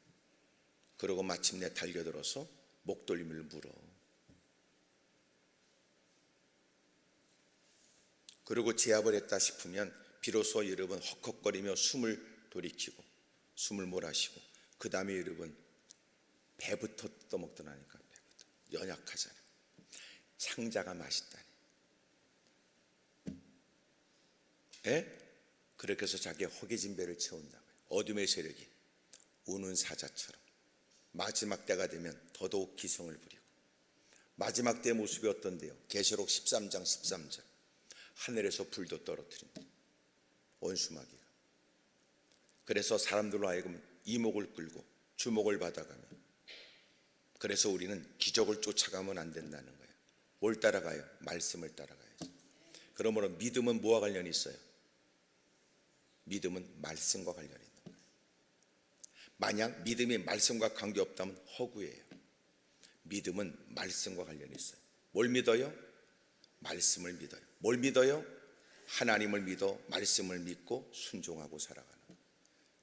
그리고 마침내 달려들어서 목덜미를 물어. 그리고 제압을 했다 싶으면 비로소 여러분 헉헉거리며 숨을 돌이키고 숨을 몰아쉬고, 그 다음에 여러분 배부터 떠먹더라니까. 배부터 연약하잖아. 창자가 맛있다니. 그렇게 해서 자기의 허기진 배를 채운다고요. 어둠의 세력이 우는 사자처럼 마지막 때가 되면 더더욱 기성을 부리고. 마지막 때의 모습이 어떤데요? 계시록 13장 13절. 하늘에서 불도 떨어뜨린다. 원수마귀가. 그래서 사람들로 하여금 이목을 끌고 주목을 받아가며, 그래서 우리는 기적을 쫓아가면 안 된다는 거예요. 뭘 따라가요? 말씀을 따라가야지. 그러므로 믿음은 뭐와 관련이 있어요? 믿음은 말씀과 관련이 있는 거예요. 만약 믿음이 말씀과 관계없다면 허구예요. 믿음은 말씀과 관련이 있어요. 뭘 믿어요? 말씀을 믿어요. 뭘 믿어요? 하나님을 믿어 말씀을 믿고 순종하고 살아가는 거예요.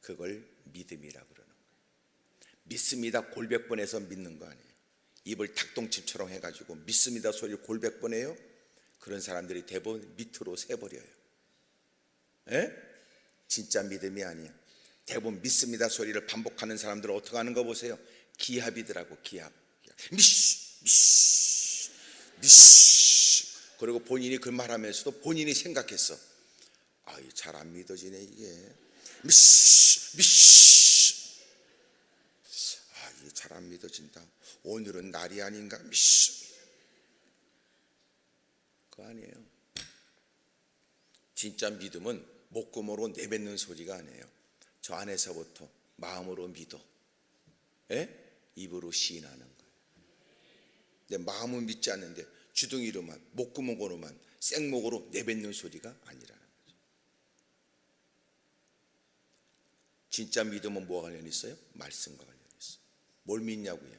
그걸 믿음이라고 그러는 거예요. 믿습니다 골백 번 해서 믿는 거 아니에요. 입을 닭똥집처럼 해가지고 믿습니다 소리를 골백 번 해요. 그런 사람들이 대부분 밑으로 새버려요. 진짜 믿음이 아니에요. 대부분 믿습니다 소리를 반복하는 사람들은 어떻게 하는 거 보세요. 기합이더라고. 기합. 미쉬. 그리고 본인이 그 말하면서도 본인이 생각했어. 잘 안 믿어지네 이게. 미쉬. 이게 잘 안 믿어진다. 오늘은 날이 아닌가. 미쉬. 그거 아니에요. 진짜 믿음은 목구멍으로 내뱉는 소리가 아니에요. 저 안에서부터 마음으로 믿어. 입으로 시인하는 거예요. 내 마음은 믿지 않는데 주둥이로만, 목구멍으로만, 생목으로 내뱉는 소리가 아니라는 거죠. 진짜 믿음은 뭐와 관련이 있어요? 말씀과 관련이 있어요. 뭘 믿냐고요?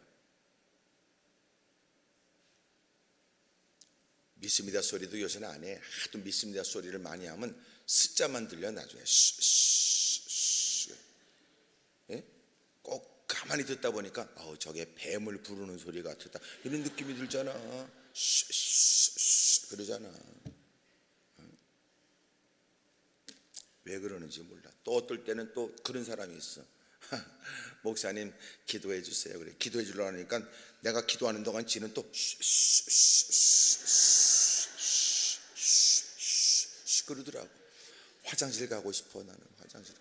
믿습니다 소리도 요새는 안 해. 하도 믿습니다 소리를 많이 하면 숫자만 들려. 나중에 꼭 가만히 듣다 보니까 저게 뱀을 부르는 소리 같다 이런 느낌이 들잖아. 그러잖아. 왜 그러는지 몰라. 또 어떨 때는 또 그런 사람이 있어. 목사님 기도해 주세요. 그래 기도해 주려고 하니까 내가 기도하는 동안 지는 또 그러더라고. 화장실 가고 싶어. 나는 화장실.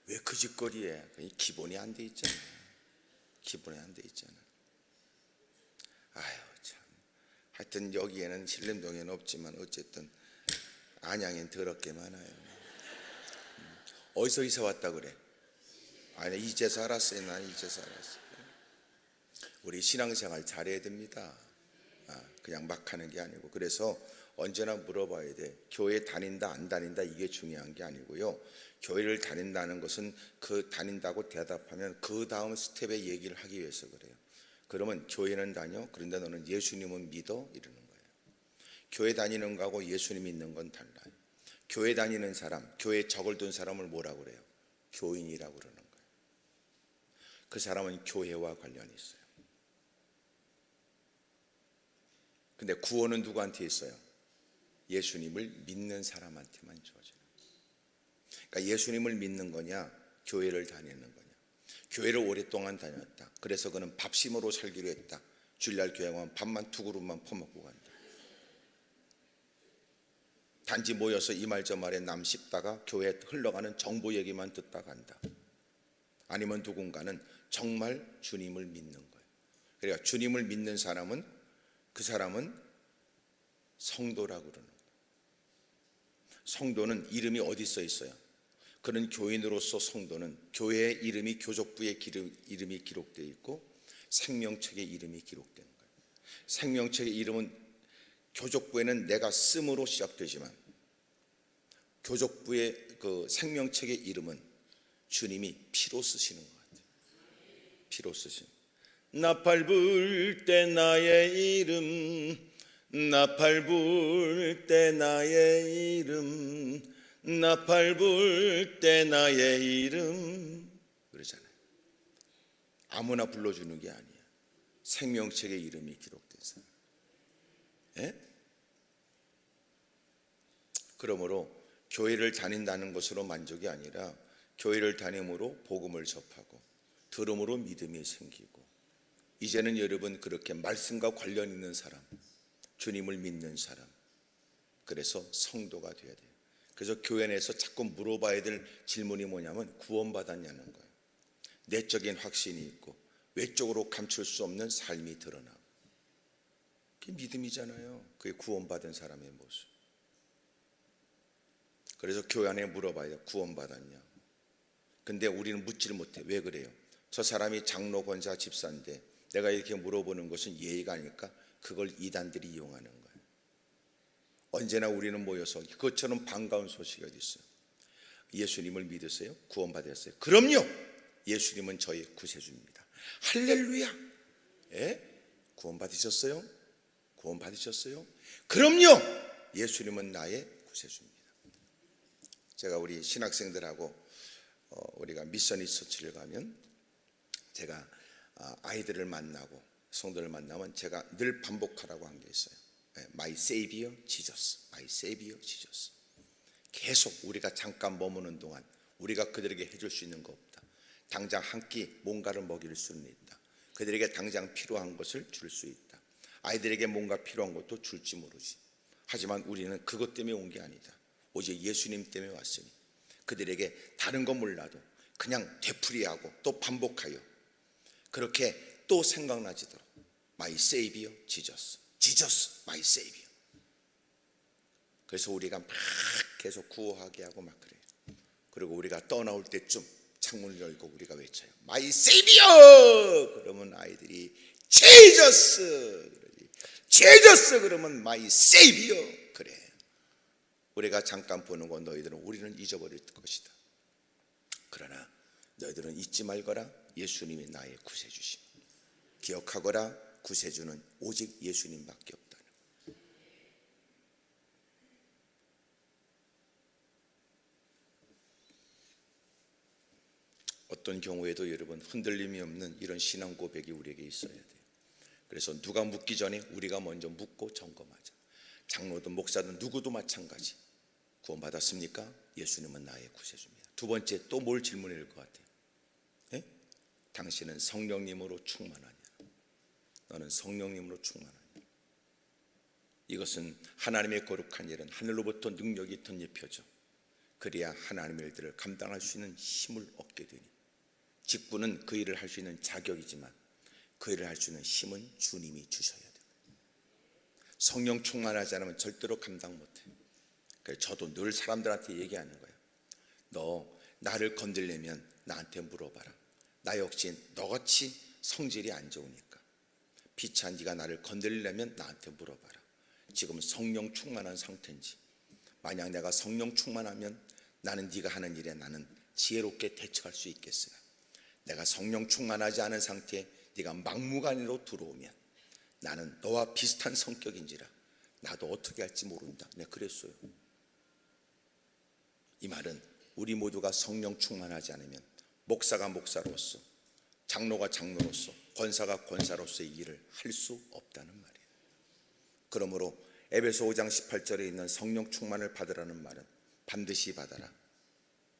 왜 그 짓거리에? 기본이 안 돼 있잖아. 기본이 안 돼 있잖아. 참. 하여튼 여기에는 신림동에는 없지만 어쨌든 안양엔 더럽게 많아요. 어디서 이사 왔다 그래? 아니 이제 살았어요. 난 이제 살았어요. 우리 신앙생활 잘해야 됩니다. 그냥 막 하는 게 아니고. 그래서 언제나 물어봐야 돼. 교회 다닌다 안 다닌다 이게 중요한 게 아니고요. 교회를 다닌다는 것은 그 다닌다고 대답하면 그 다음 스텝의 얘기를 하기 위해서 그래요. 그러면 교회는 다녀? 그런데 너는 예수님은 믿어? 이러는 거예요. 교회 다니는 거하고 예수님 믿는 건 달라요. 교회 다니는 사람, 교회에 적을 둔 사람을 뭐라고 그래요? 교인이라고 그러는 거예요. 그 사람은 교회와 관련이 있어요. 근데 구원은 누구한테 있어요? 예수님을 믿는 사람한테만 주어져요. 그러니까 예수님을 믿는 거냐, 교회를 다니는 거냐. 교회를 오랫동안 다녔다. 그래서 그는 밥심으로 살기로 했다. 주일날 교회 가면 밥만 두 그릇만 퍼먹고 간다. 단지 모여서 이 말 저 말에 남 씹다가 교회에 흘러가는 정보 얘기만 듣다 간다. 아니면 누군가는 정말 주님을 믿는 거예요. 그러니까 주님을 믿는 사람은 그 사람은 성도라고 그러는 거예요. 성도는 이름이 어디 써 있어요? 그는 교인으로서 성도는 교회의 이름이 교족부에 이름이 기록되어 있고 생명책에 이름이 기록된 거예요. 생명책의 이름은 교족부에는 내가 씀으로 시작되지만 교족부의 그 생명책의 이름은 주님이 피로 쓰시는 것 같아요. 피로 쓰신. 나팔 불 때 나의 이름, 나팔 불 때 나의 이름, 나팔 불 때 나의 이름 그러잖아요. 아무나 불러주는 게 아니에요. 생명책에 이름이 기록된 사람. 예? 그러므로 교회를 다닌다는 것으로 만족이 아니라 교회를 다님으로 복음을 접하고 들음으로 믿음이 생기고 이제는 여러분 그렇게 말씀과 관련 있는 사람, 주님을 믿는 사람, 그래서 성도가 되어야 돼요. 그래서 교회 내에서 자꾸 물어봐야 될 질문이 뭐냐면 구원받았냐는 거예요. 내적인 확신이 있고 외적으로 감출 수 없는 삶이 드러나고 그게 믿음이잖아요. 그게 구원받은 사람의 모습. 그래서 교회 안에 물어봐야 돼요. 구원받았냐. 근데 우리는 묻지를 못해. 왜 그래요? 저 사람이 장로, 권사, 집사인데 내가 이렇게 물어보는 것은 예의가 아닐까? 그걸 이단들이 이용하는 거예요. 언제나 우리는 모여서 그것처럼 반가운 소식이 어디 있어요? 예수님을 믿으세요? 구원받았어요? 그럼요. 예수님은 저의 구세주입니다. 할렐루야. 예? 구원받으셨어요? 구원받으셨어요? 그럼요. 예수님은 나의 구세주입니다. 제가 우리 신학생들하고 우리가 미션 리서치를 가면 제가 아이들을 만나고 성도를 만나면 제가 늘 반복하라고 한 게 있어요. My Savior Jesus, My Savior Jesus. 계속 우리가 잠깐 머무는 동안 우리가 그들에게 해줄 수 있는 거 없다. 당장 한 끼 뭔가를 먹일 수는 있다. 그들에게 당장 필요한 것을 줄 수 있다. 아이들에게 뭔가 필요한 것도 줄지 모르지. 하지만 우리는 그것 때문에 온 게 아니다. 오직 예수님 때문에 왔으니 그들에게 다른 건 몰라도 그냥 되풀이하고 또 반복하여 그렇게 또 생각나지도록 My Savior Jesus, Jesus My Savior. 그래서 우리가 막 계속 구호하게 하고 막 그래요. 그리고 우리가 떠나올 때쯤 창문을 열고 우리가 외쳐요. My Savior! 그러면 아이들이 Jesus! Jesus! 그러면 My Savior! 그래. 우리가 잠깐 보는 건 너희들은 우리는 잊어버릴 것이다. 그러나 너희들은 잊지 말거라. 예수님이 나의 구세주심. 기억하거라. 구세주는 오직 예수님밖에 없다는. 어떤 경우에도 여러분 흔들림이 없는 이런 신앙 고백이 우리에게 있어야 돼요. 그래서 누가 묻기 전에 우리가 먼저 묻고 점검하자. 장로든 목사든 누구도 마찬가지. 구원받았습니까? 예수님은 나의 구세주입니다. 두 번째 또 뭘 질문해야 될 것 같아요? 예? 당신은 성령님으로 충만하냐? 너는 성령님으로 충만하냐? 이것은 하나님의 거룩한 일은 하늘로부터 능력이 덧입혀져 그래야 하나님의 일들을 감당할 수 있는 힘을 얻게 되니 직분은 그 일을 할 수 있는 자격이지만 그 일을 할 수 있는 힘은 주님이 주셔야 돼요. 성령 충만하지 않으면 절대로 감당 못해요. 그래서 저도 늘 사람들한테 얘기하는 거예요. 너 나를 건들려면 나한테 물어봐라. 나 역시 너같이 성질이 안 좋으니까. 피차 네가 나를 건드리려면 나한테 물어봐라. 지금 성령 충만한 상태인지. 만약 내가 성령 충만하면 나는 네가 하는 일에 나는 지혜롭게 대처할 수 있겠으나, 내가 성령 충만하지 않은 상태에 네가 막무가내로 들어오면 나는 너와 비슷한 성격인지라 나도 어떻게 할지 모른다. 내가 그랬어요. 이 말은 우리 모두가 성령 충만하지 않으면 목사가 목사로서, 장로가 장로로서, 권사가 권사로서의 일을 할 수 없다는 말이에요. 그러므로 에베소 5장 18절에 있는 성령 충만을 받으라는 말은 반드시 받아라,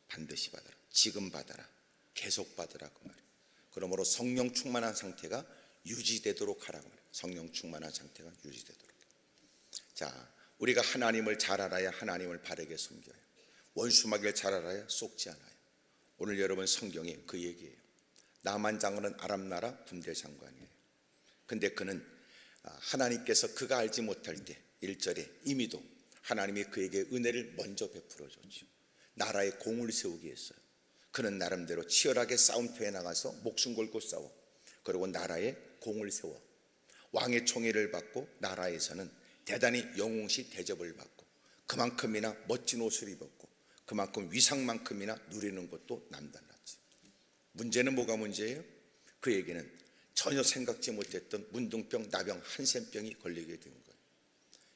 반드시 받아라, 지금 받아라, 계속 받으라 그 말이에요. 그러므로 성령 충만한 상태가 유지되도록 하라고 말이에요. 성령 충만한 상태가 유지되도록. 자, 우리가 하나님을 잘 알아야 하나님을 바르게 섬겨요. 원수마귀를 잘 알아야 속지 않아요. 오늘 여러분 성경에 그 얘기예요. 나만 장군은 아람 나라 군대 장관이에요. 근데 그는 하나님께서 그가 알지 못할 때 1절에 이미도 하나님이 그에게 은혜를 먼저 베풀어 줬죠. 나라에 공을 세우기 했어요. 그는 나름대로 치열하게 싸움터에 나가서 목숨 걸고 싸워, 그리고 나라에 공을 세워 왕의 총애를 받고 나라에서는 대단히 영웅시 대접을 받고 그만큼이나 멋진 옷을 입었고 그만큼 위상만큼이나 누리는 것도 남달랐지. 문제는 뭐가 문제예요? 그에게는 전혀 생각지 못했던 문둥병, 나병, 한센병이 걸리게 된 거예요.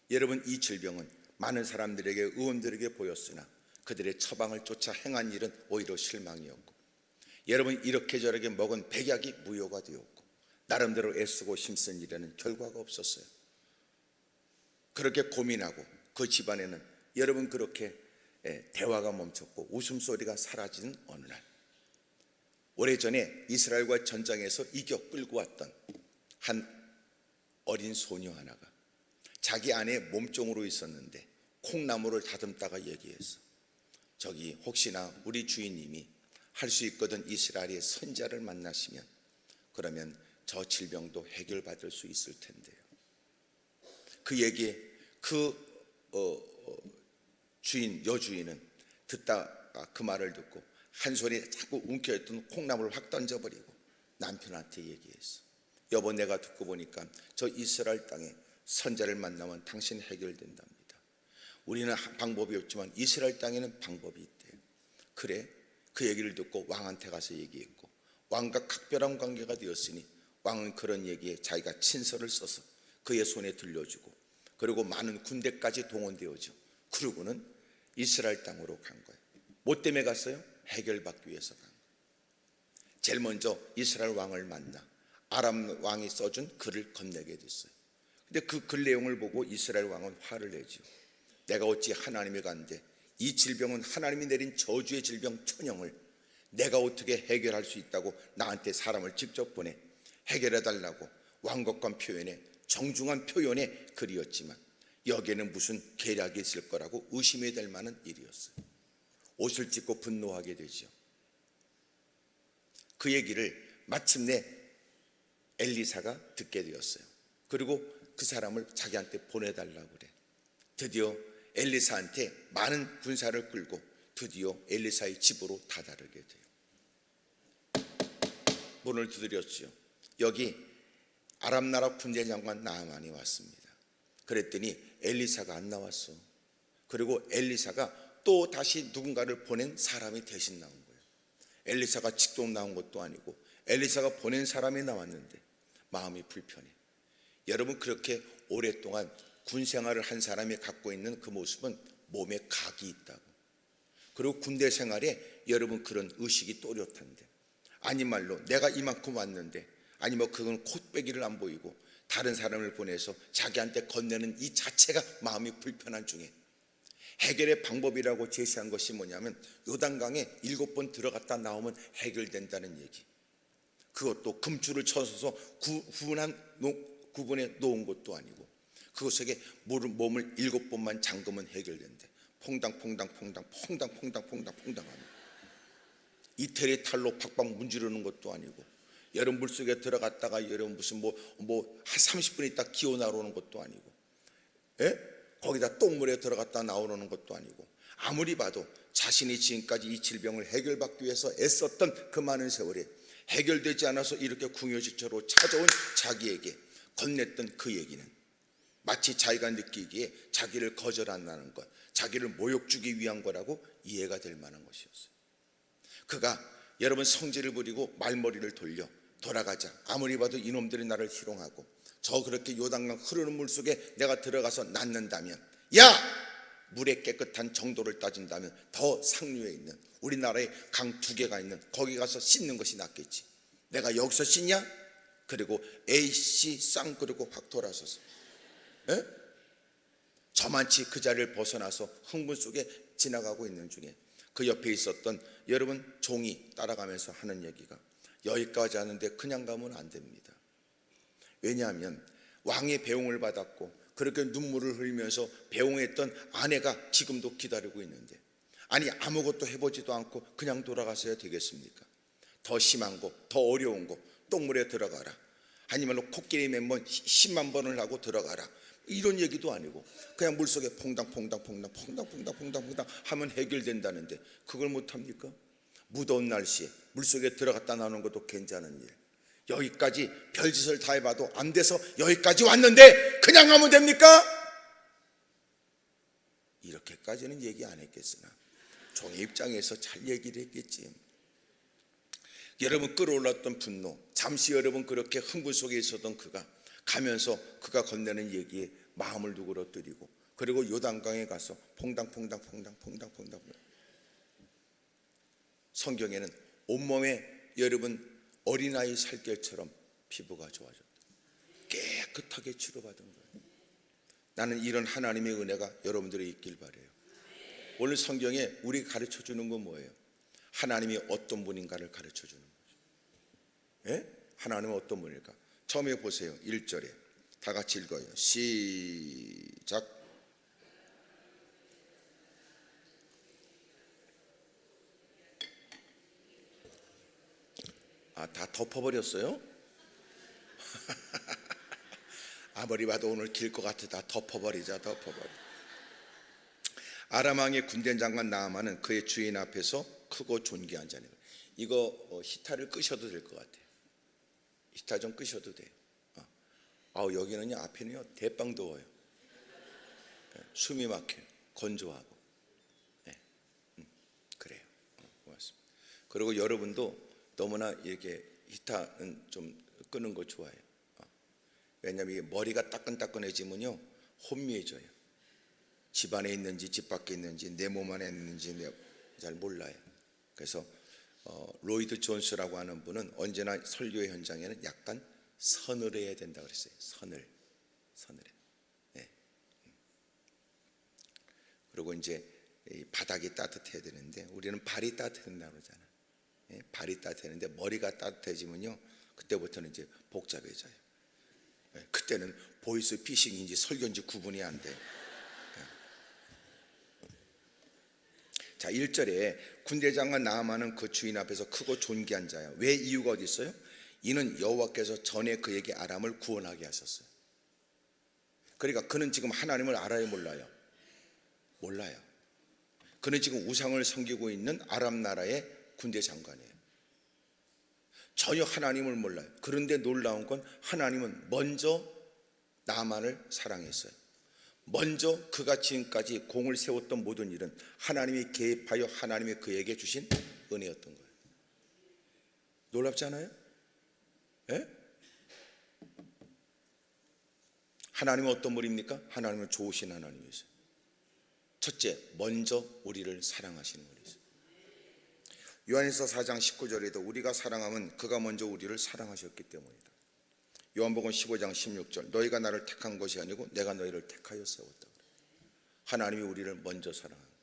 여러분, 이 질병은 많은 사람들에게, 의원들에게 보였으나 그들의 처방을 쫓아 행한 일은 오히려 실망이었고, 여러분 이렇게 저렇게 먹은 백약이 무효가 되었고, 나름대로 애쓰고 힘쓴 일에는 결과가 없었어요. 그렇게 고민하고 그 집안에는 여러분 그렇게 대화가 멈췄고 웃음소리가 사라진 어느 날, 오래전에 이스라엘과 전장에서 이겨 끌고 왔던 한 어린 소녀 하나가 자기 안에 몸종으로 있었는데 콩나물을 다듬다가 얘기했어. 저기 혹시나 우리 주인님이 할 수 있거든 이스라엘의 선자를 만나시면 그러면 저 질병도 해결받을 수 있을 텐데요. 그 얘기에 주인, 여주인은 듣다가 그 말을 듣고 한 손에 자꾸 움켜있던 콩나물을 확 던져버리고 남편한테 얘기했어. 여보, 내가 듣고 보니까 저 이스라엘 땅에 선자를 만나면 당신 해결된답니다. 우리는 방법이 없지만 이스라엘 땅에는 방법이 있대요. 그래? 그 얘기를 듣고 왕한테 가서 얘기했고, 왕과 각별한 관계가 되었으니 왕은 그런 얘기에 자기가 친서를 써서 그의 손에 들려주고, 그리고 많은 군대까지 동원되어져 그러고는 이스라엘 땅으로 간 거예요. 뭐 때문에 갔어요? 해결받기 위해서 간 거예요. 제일 먼저 이스라엘 왕을 만나 아람 왕이 써준 글을 건네게 됐어요. 근데 그 글 내용을 보고 이스라엘 왕은 화를 내죠. 내가 어찌 하나님이 간데 이 질병은 하나님이 내린 저주의 질병 천형을 내가 어떻게 해결할 수 있다고 나한테 사람을 직접 보내 해결해달라고 완곡한 표현에, 정중한 표현에 글이었지만 여기에는 무슨 계략이 있을 거라고 의심이 될 만한 일이었어요. 옷을 찢고 분노하게 되죠. 그 얘기를 마침내 엘리사가 듣게 되었어요. 그리고 그 사람을 자기한테 보내달라고 그래. 드디어 엘리사한테 많은 군사를 끌고 드디어 엘리사의 집으로 다다르게 돼요. 문을 두드렸죠. 여기 아람 나라 군대 장관 나아만이 왔습니다. 그랬더니 엘리사가 안 나왔어. 그리고 엘리사가 또 다시 누군가를 보낸 사람이 대신 나온 거예요. 엘리사가 직접 나온 것도 아니고 엘리사가 보낸 사람이 나왔는데 마음이 불편해. 여러분, 그렇게 오랫동안 군 생활을 한 사람이 갖고 있는 그 모습은 몸에 각이 있다고. 그리고 군대 생활에 여러분 그런 의식이 또렷한데, 아니 말로 내가 이만큼 왔는데, 아니 뭐 그건 콧배기를 안 보이고 다른 사람을 보내서 자기한테 건네는 이 자체가 마음이 불편한 중에 해결의 방법이라고 제시한 것이 뭐냐면 요단강에 7번 들어갔다 나오면 해결된다는 얘기. 그것도 금줄을 쳐서 구분해 놓은 것도 아니고 그것 속에 몸을 7번만 잠그면 해결된대. 퐁당퐁당퐁당 하면 이태리 탈로 팍팍 문지르는 것도 아니고, 여름 물속에 들어갔다가 여름 무슨 뭐 한 30분 있다 기어 나오는 것도 아니고, 거기다 똥물에 들어갔다 나오는 것도 아니고, 아무리 봐도 자신이 지금까지 이 질병을 해결받기 위해서 애썼던 그 많은 세월에 해결되지 않아서 이렇게 궁여지처로 찾아온 자기에게 건넸던 그 얘기는 마치 자기가 느끼기에 자기를 거절한다는 것, 자기를 모욕 주기 위한 거라고 이해가 될 만한 것이었어요. 그가 여러분 성질을 부리고 말머리를 돌려 돌아가자, 아무리 봐도 이놈들이 나를 희롱하고 저 그렇게 요단강 흐르는 물속에 내가 들어가서 낫는다면, 야! 물의 깨끗한 정도를 따진다면 더 상류에 있는 우리나라에 강 2개가 있는 거기 가서 씻는 것이 낫겠지. 내가 여기서 씻냐? 그리고 A씨 쌍 그리고 확 돌아서서 저만치 그 자리를 벗어나서 흥분 속에 지나가고 있는 중에 그 옆에 있었던 여러분 종이 따라가면서 하는 얘기가, 여기까지 하는데 그냥 가면 안 됩니다. 왜냐하면 왕의 배웅을 받았고 그렇게 눈물을 흘리면서 배웅했던 아내가 지금도 기다리고 있는데, 아니 아무것도 해보지도 않고 그냥 돌아가서야 되겠습니까? 더 심한 거, 더 어려운 거, 똥물에 들어가라, 아니면 코끼리 몇 10만 번을 하고 들어가라, 이런 얘기도 아니고 그냥 물속에 퐁당퐁당 하면 해결된다는데 그걸 못합니까? 무더운 날씨에 물속에 들어갔다 나오는 것도 괜찮은 일, 여기까지 별짓을 다 해봐도 안 돼서 여기까지 왔는데 그냥 가면 됩니까? 이렇게까지는 얘기 안 했겠으나 종의 입장에서 잘 얘기를 했겠지. 여러분 끌어올랐던 분노, 잠시 여러분 그렇게 흥분 속에 있었던 그가 가면서 그가 건네는 얘기에 마음을 누그러뜨리고 그리고 요단강에 가서 퐁당퐁당 성경에는 온몸에 여러분 어린아이 살결처럼 피부가 좋아졌다, 깨끗하게 치료받은 거예요. 나는 이런 하나님의 은혜가 여러분들이 있길 바라요. 오늘 성경에 우리가 가르쳐주는 건 뭐예요? 하나님이 어떤 분인가를 가르쳐주는 거죠. 하나님은 어떤 분일까? 처음에 보세요. 1절에 다 같이 읽어요. 시작. 다 덮어버렸어요? 아무리 봐도 오늘 길 것 같아. 다 덮어버리자. 아람 왕의 군대 장관 나아만은 그의 주인 앞에서 크고 존귀한 자니. 이거 히타를 끄셔도 될 것 같아요. 히타 좀 끄셔도 돼요. 여기는요, 앞에는요 대빵 더워요. 숨이 막혀요. 건조하고. 그래요. 고맙습니다. 그리고 여러분도 너무나 이렇게 히타는 좀 끄는 거 좋아해요. 왜냐하면 머리가 따끈따끈해지면요 혼미해져요. 집 안에 있는지 집 밖에 있는지 내 몸 안에 있는지 잘 몰라요. 그래서 로이드 존스라고 하는 분은 언제나 설교의 현장에는 약간 서늘해야 된다 그랬어요. 서늘해. 그리고 이제 바닥이 따뜻해야 되는데 우리는 발이 따뜻해진다고 그러잖아. 발이 따뜻해지는데 머리가 따뜻해지면요 그때부터는 이제 복잡해져요. 그때는 보이스 피싱인지 설교인지 구분이 안 돼. 자, 1절에 군대장관 나아만은 그 주인 앞에서 크고 존귀한 자야. 왜 이유가 어디 있어요? 이는 여호와께서 전에 그에게 아람을 구원하게 하셨어요. 그러니까 그는 지금 하나님을 알아요, 몰라요? 몰라요. 그는 지금 우상을 섬기고 있는 아람 나라의 군대 장관이에요. 전혀 하나님을 몰라요. 그런데 놀라운 건 하나님은 먼저 나만을 사랑했어요. 먼저 그가 지금까지 공을 세웠던 모든 일은 하나님이 개입하여 하나님이 그에게 주신 은혜였던 거예요. 놀랍지 않아요? 하나님은 어떤 분입니까? 하나님은 좋으신 하나님이세요. 첫째, 먼저 우리를 사랑하시는 분이세요. 요한일서 4장 19절에도 우리가 사랑하면 그가 먼저 우리를 사랑하셨기 때문이다. 요한복음 15장 16절 너희가 나를 택한 것이 아니고 내가 너희를 택하여 세웠다. 하나님이 우리를 먼저 사랑한 거예요.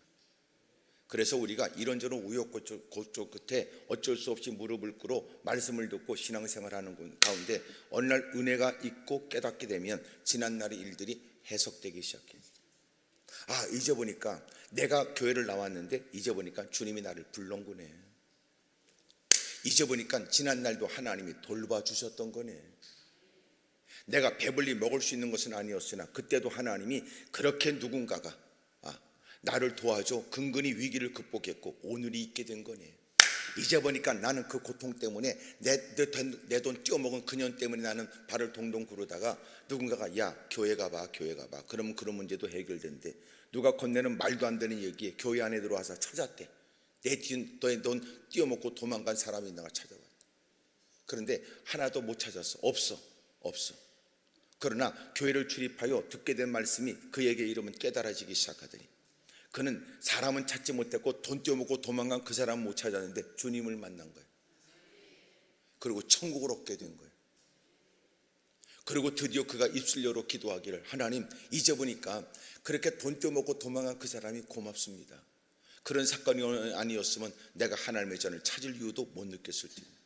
그래서 우리가 이런저런 우여곡절 끝에 어쩔 수 없이 무릎을 꿇어 말씀을 듣고 신앙생활하는 가운데 어느 날 은혜가 있고 깨닫게 되면 지난날의 일들이 해석되기 시작해요. 이제 보니까 내가 교회를 나왔는데 이제 보니까 주님이 나를 불러온 거네. 이제 보니까 지난날도 하나님이 돌봐주셨던 거네. 내가 배불리 먹을 수 있는 것은 아니었으나 그때도 하나님이 그렇게 누군가가 나를 도와줘 근근히 위기를 극복했고 오늘이 있게 된 거네. 이제 보니까 나는 그 고통 때문에 내 돈 띄어먹은 그년 때문에 나는 발을 동동 구르다가 누군가가 야 교회 가봐 교회 가봐 그러면 그런 문제도 해결된대. 누가 건네는 말도 안 되는 얘기에 교회 안에 들어와서 찾았대. 너의 돈 띄어먹고 도망간 사람이 있나가 찾아왔대. 그런데 하나도 못 찾았어. 없어. 그러나 교회를 출입하여 듣게 된 말씀이 그에게 이르면 깨달아지기 시작하더니 그는 사람은 찾지 못했고 돈 떼어먹고 도망간 그 사람은 못 찾았는데 주님을 만난 거예요. 그리고 천국을 얻게 된 거예요. 그리고 드디어 그가 입술로로 기도하기를 하나님 이제 보니까 그렇게 돈 떼어먹고 도망간 그 사람이 고맙습니다. 그런 사건이 아니었으면 내가 하나님의 전을 찾을 이유도 못 느꼈을 테니까.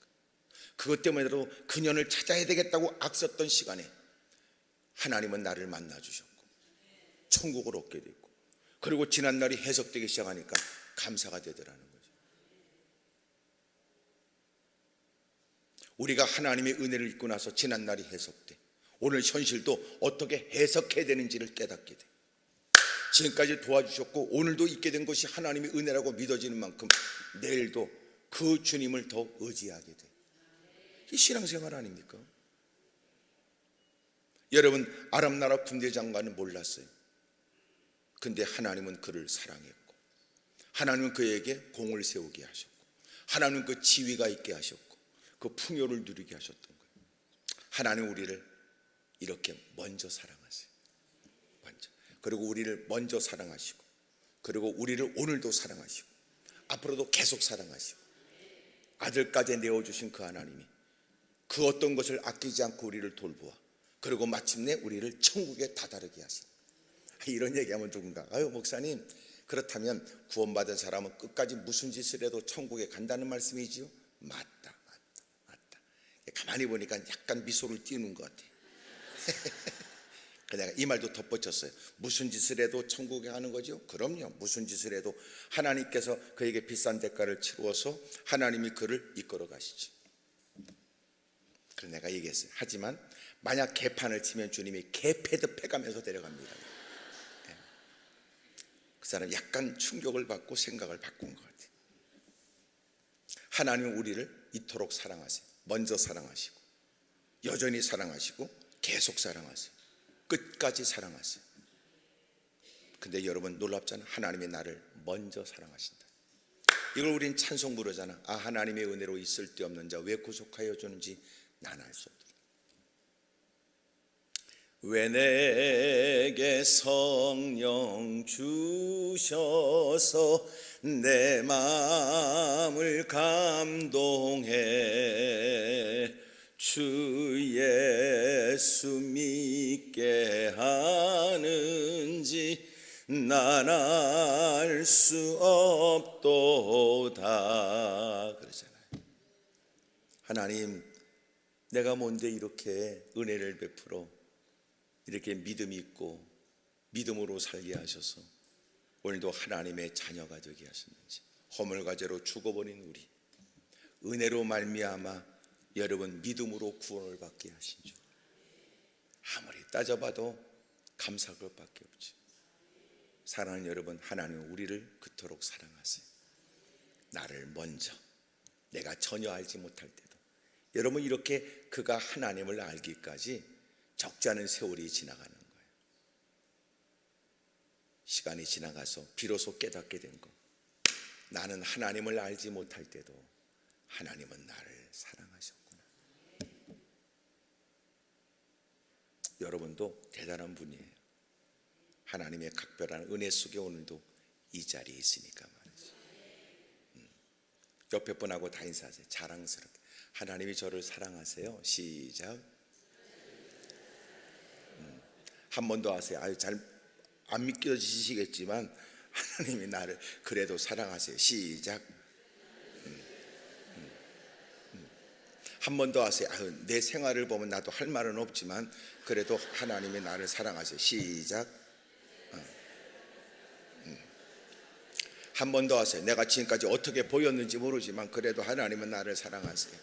그것 때문에라도 그년을 찾아야 되겠다고 악썼던 시간에 하나님은 나를 만나주셨고 천국을 얻게 됐고 그리고 지난날이 해석되기 시작하니까 감사가 되더라는 거죠. 우리가 하나님의 은혜를 입고 나서 지난날이 해석돼. 오늘 현실도 어떻게 해석해야 되는지를 깨닫게 돼. 지금까지 도와주셨고 오늘도 있게 된 것이 하나님의 은혜라고 믿어지는 만큼 내일도 그 주님을 더 의지하게 돼. 이 신앙생활 아닙니까? 여러분 아람 나라 군대 장관은 몰랐어요. 근데 하나님은 그를 사랑했고 하나님은 그에게 공을 세우게 하셨고 하나님은 그 지위가 있게 하셨고 그 풍요를 누리게 하셨던 거예요. 하나님 우리를 이렇게 먼저 사랑하세요. 먼저. 그리고 우리를 먼저 사랑하시고 그리고 우리를 오늘도 사랑하시고 앞으로도 계속 사랑하시고 아들까지 내어주신 그 하나님이 그 어떤 것을 아끼지 않고 우리를 돌보아 그리고 마침내 우리를 천국에 다다르게 하신 이런 얘기하면 누군가 아유 목사님 그렇다면 구원받은 사람은 끝까지 무슨 짓을 해도 천국에 간다는 말씀이지요? 맞다. 가만히 보니까 약간 미소를 띄우는 것 같아. 내가 이 말도 덧붙였어요. 무슨 짓을 해도 천국에 가는 거죠? 그럼요. 무슨 짓을 해도 하나님께서 그에게 비싼 대가를 치루어서 하나님이 그를 이끌어 가시죠. 그래서 내가 얘기했어요. 하지만 만약 개판을 치면 주님이 개패드 패가면서 데려갑니다. 그 사람 약간 충격을 받고 생각을 바꾼 것 같아요. 하나님은 우리를 이토록 사랑하세요. 먼저 사랑하시고 여전히 사랑하시고 계속 사랑하세요. 끝까지 사랑하세요. 근데 여러분 놀랍잖아. 하나님이 나를 먼저 사랑하신다. 이걸 우린 찬송 부르잖아. 아 하나님의 은혜로 있을 데 없는 자 왜 구속하여 주는지 난 알 수 없다. 왜 내게 성령 주셔서 내 마음을 감동해 주 예수 믿게 하는지 난 알 수 없도다 그러잖아요. 하나님 내가 뭔데 이렇게 은혜를 베풀어 이렇게 믿음이 있고 믿음으로 살게 하셔서 오늘도 하나님의 자녀가 되게 하셨는지 허물과제로 죽어버린 우리 은혜로 말미암아 여러분 믿음으로 구원을 받게 하신 줄 아무리 따져봐도 감사할 것밖에 없지. 사랑하는 여러분 하나님은 우리를 그토록 사랑하세요. 나를 먼저 내가 전혀 알지 못할 때도 여러분 이렇게 그가 하나님을 알기까지 적지 않은 세월이 지나가는 거예요. 시간이 지나가서 비로소 깨닫게 된 거. 나는 하나님을 알지 못할 때도 하나님은 나를 사랑하셨구나. 여러분도 대단한 분이에요. 하나님의 각별한 은혜 속에 오늘도 이 자리에 있으니까 말이죠. 옆에 분하고 다 인사하세요. 자랑스럽게. 하나님이 저를 사랑하세요. 시작. 한 번 더 하세요. 아유 잘 안 믿겨지시겠지만 하나님이 나를 그래도 사랑하세요. 시작. 한 번 더 하세요. 아유 내 생활을 보면 나도 할 말은 없지만 그래도 하나님이 나를 사랑하세요. 시작. 한 번 더 하세요. 내가 지금까지 어떻게 보였는지 모르지만 그래도 하나님은 나를 사랑하세요.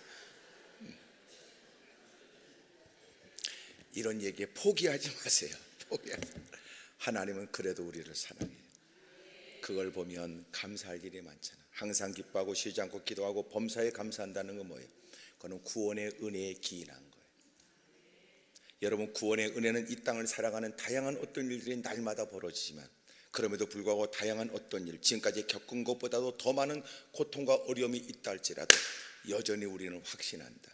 이런 얘기에 포기하지 마세요. 포기하지 마세요. 하나님은 그래도 우리를 사랑해요. 그걸 보면 감사할 일이 많잖아. 항상 기뻐하고 쉬지 않고 기도하고 범사에 감사한다는 건 뭐예요? 그거는 구원의 은혜에 기인한 거예요. 여러분, 구원의 은혜는 이 땅을 살아가는 다양한 어떤 일들이 날마다 벌어지지만 그럼에도 불구하고 다양한 어떤 일, 지금까지 겪은 것보다도 더 많은 고통과 어려움이 있다 할지라도 여전히 우리는 확신한다.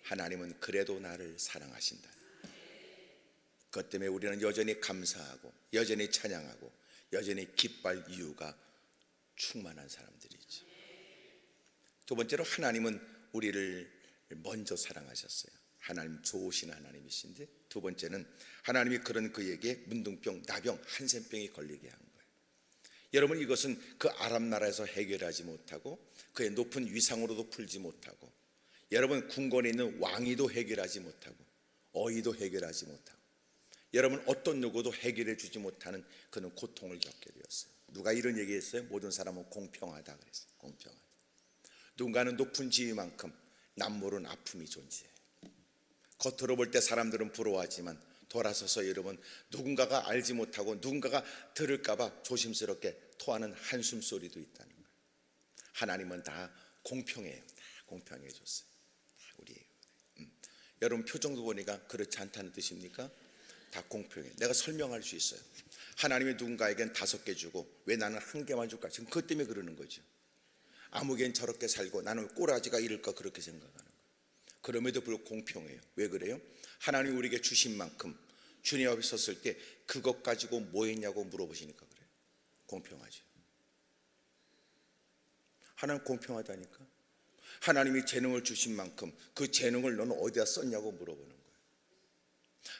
하나님은 그래도 나를 사랑하신다. 그것 때문에 우리는 여전히 감사하고 여전히 찬양하고 여전히 기뻐할 이유가 충만한 사람들이지. 두 번째로, 하나님은 우리를 먼저 사랑하셨어요. 하나님 좋으신 하나님이신데, 두 번째는 하나님이 그런 그에게 문둥병, 나병, 한센병이 걸리게 한 거예요. 여러분, 이것은 그 아람 나라에서 해결하지 못하고 그의 높은 위상으로도 풀지 못하고 여러분 궁궐에 있는 왕이도 해결하지 못하고 어이도 해결하지 못하고 여러분 어떤 누구도 해결해 주지 못하는 그런 고통을 겪게 되었어요. 누가 이런 얘기했어요? 모든 사람은 공평하다 그랬어요. 공평하다. 누군가는 높은 지위만큼 남모른 아픔이 존재해요. 겉으로 볼 때 사람들은 부러워하지만 돌아서서 여러분 누군가가 알지 못하고 누군가가 들을까봐 조심스럽게 토하는 한숨 소리도 있다는 거예요. 하나님은 다 공평해요. 다 공평해 줬어요. 다 우리예요. 여러분 표정도 보니까 그렇지 않다는 뜻입니까? 다 공평해. 내가 설명할 수 있어요. 하나님이 누군가에겐 5개 주고 왜 나는 1개만 줄까? 지금 그것 때문에 그러는 거죠. 아무개는 저렇게 살고 나는 꼬라지가 이럴까 그렇게 생각하는 거예요. 그럼에도 불구하고 공평해요. 왜 그래요? 하나님이 우리에게 주신 만큼 주님 앞에 섰을 때 그것 가지고 뭐 했냐고 물어보시니까 그래요. 공평하죠. 하나님 공평하다니까. 하나님이 재능을 주신 만큼 그 재능을 너는 어디다 썼냐고 물어보는 거예요.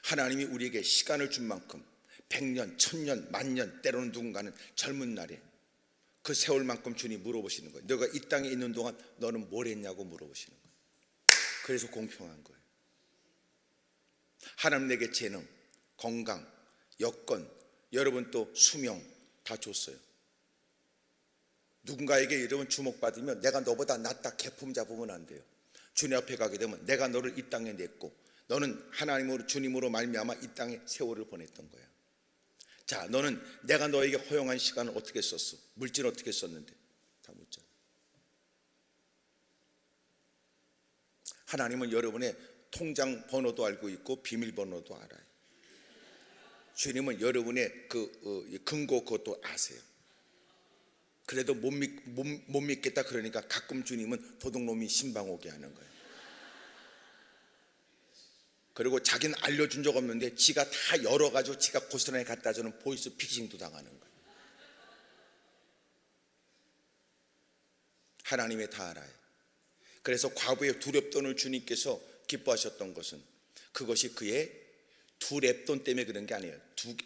하나님이 우리에게 시간을 준 만큼 100년, 1000년, 10,000년, 때로는 누군가는 젊은 날에 그 세월만큼 주님 물어보시는 거예요. 너가 이 땅에 있는 동안 너는 뭘 했냐고 물어보시는 거예요. 그래서 공평한 거예요. 하나님 내게 재능, 건강, 여건, 여러분 또 수명 다 줬어요. 누군가에게 여러분 주목받으면 내가 너보다 낫다 개품 잡으면 안 돼요. 주님 앞에 가게 되면 내가 너를 이 땅에 냈고 너는 하나님으로 주님으로 말미암아 이 땅에 세월을 보냈던 거야. 자, 너는 내가 너에게 허용한 시간을 어떻게 썼어? 물질 어떻게 썼는데? 다 묻잖아. 하나님은 여러분의 통장 번호도 알고 있고 비밀번호도 알아요. 주님은 여러분의 그 금고 그것도 아세요. 그래도 못 믿겠다 그러니까 가끔 주님은 도둑놈이 신방 오게 하는 거예요. 그리고 자기는 알려준 적 없는데 지가 다 열어가지고 지가 고스란히 갖다 주는 보이스 피싱도 당하는 거예요. 하나님이 다 알아요. 그래서 과부의 두 렙돈을 주님께서 기뻐하셨던 것은 그것이 그의 두 렙돈 때문에 그런 게 아니에요.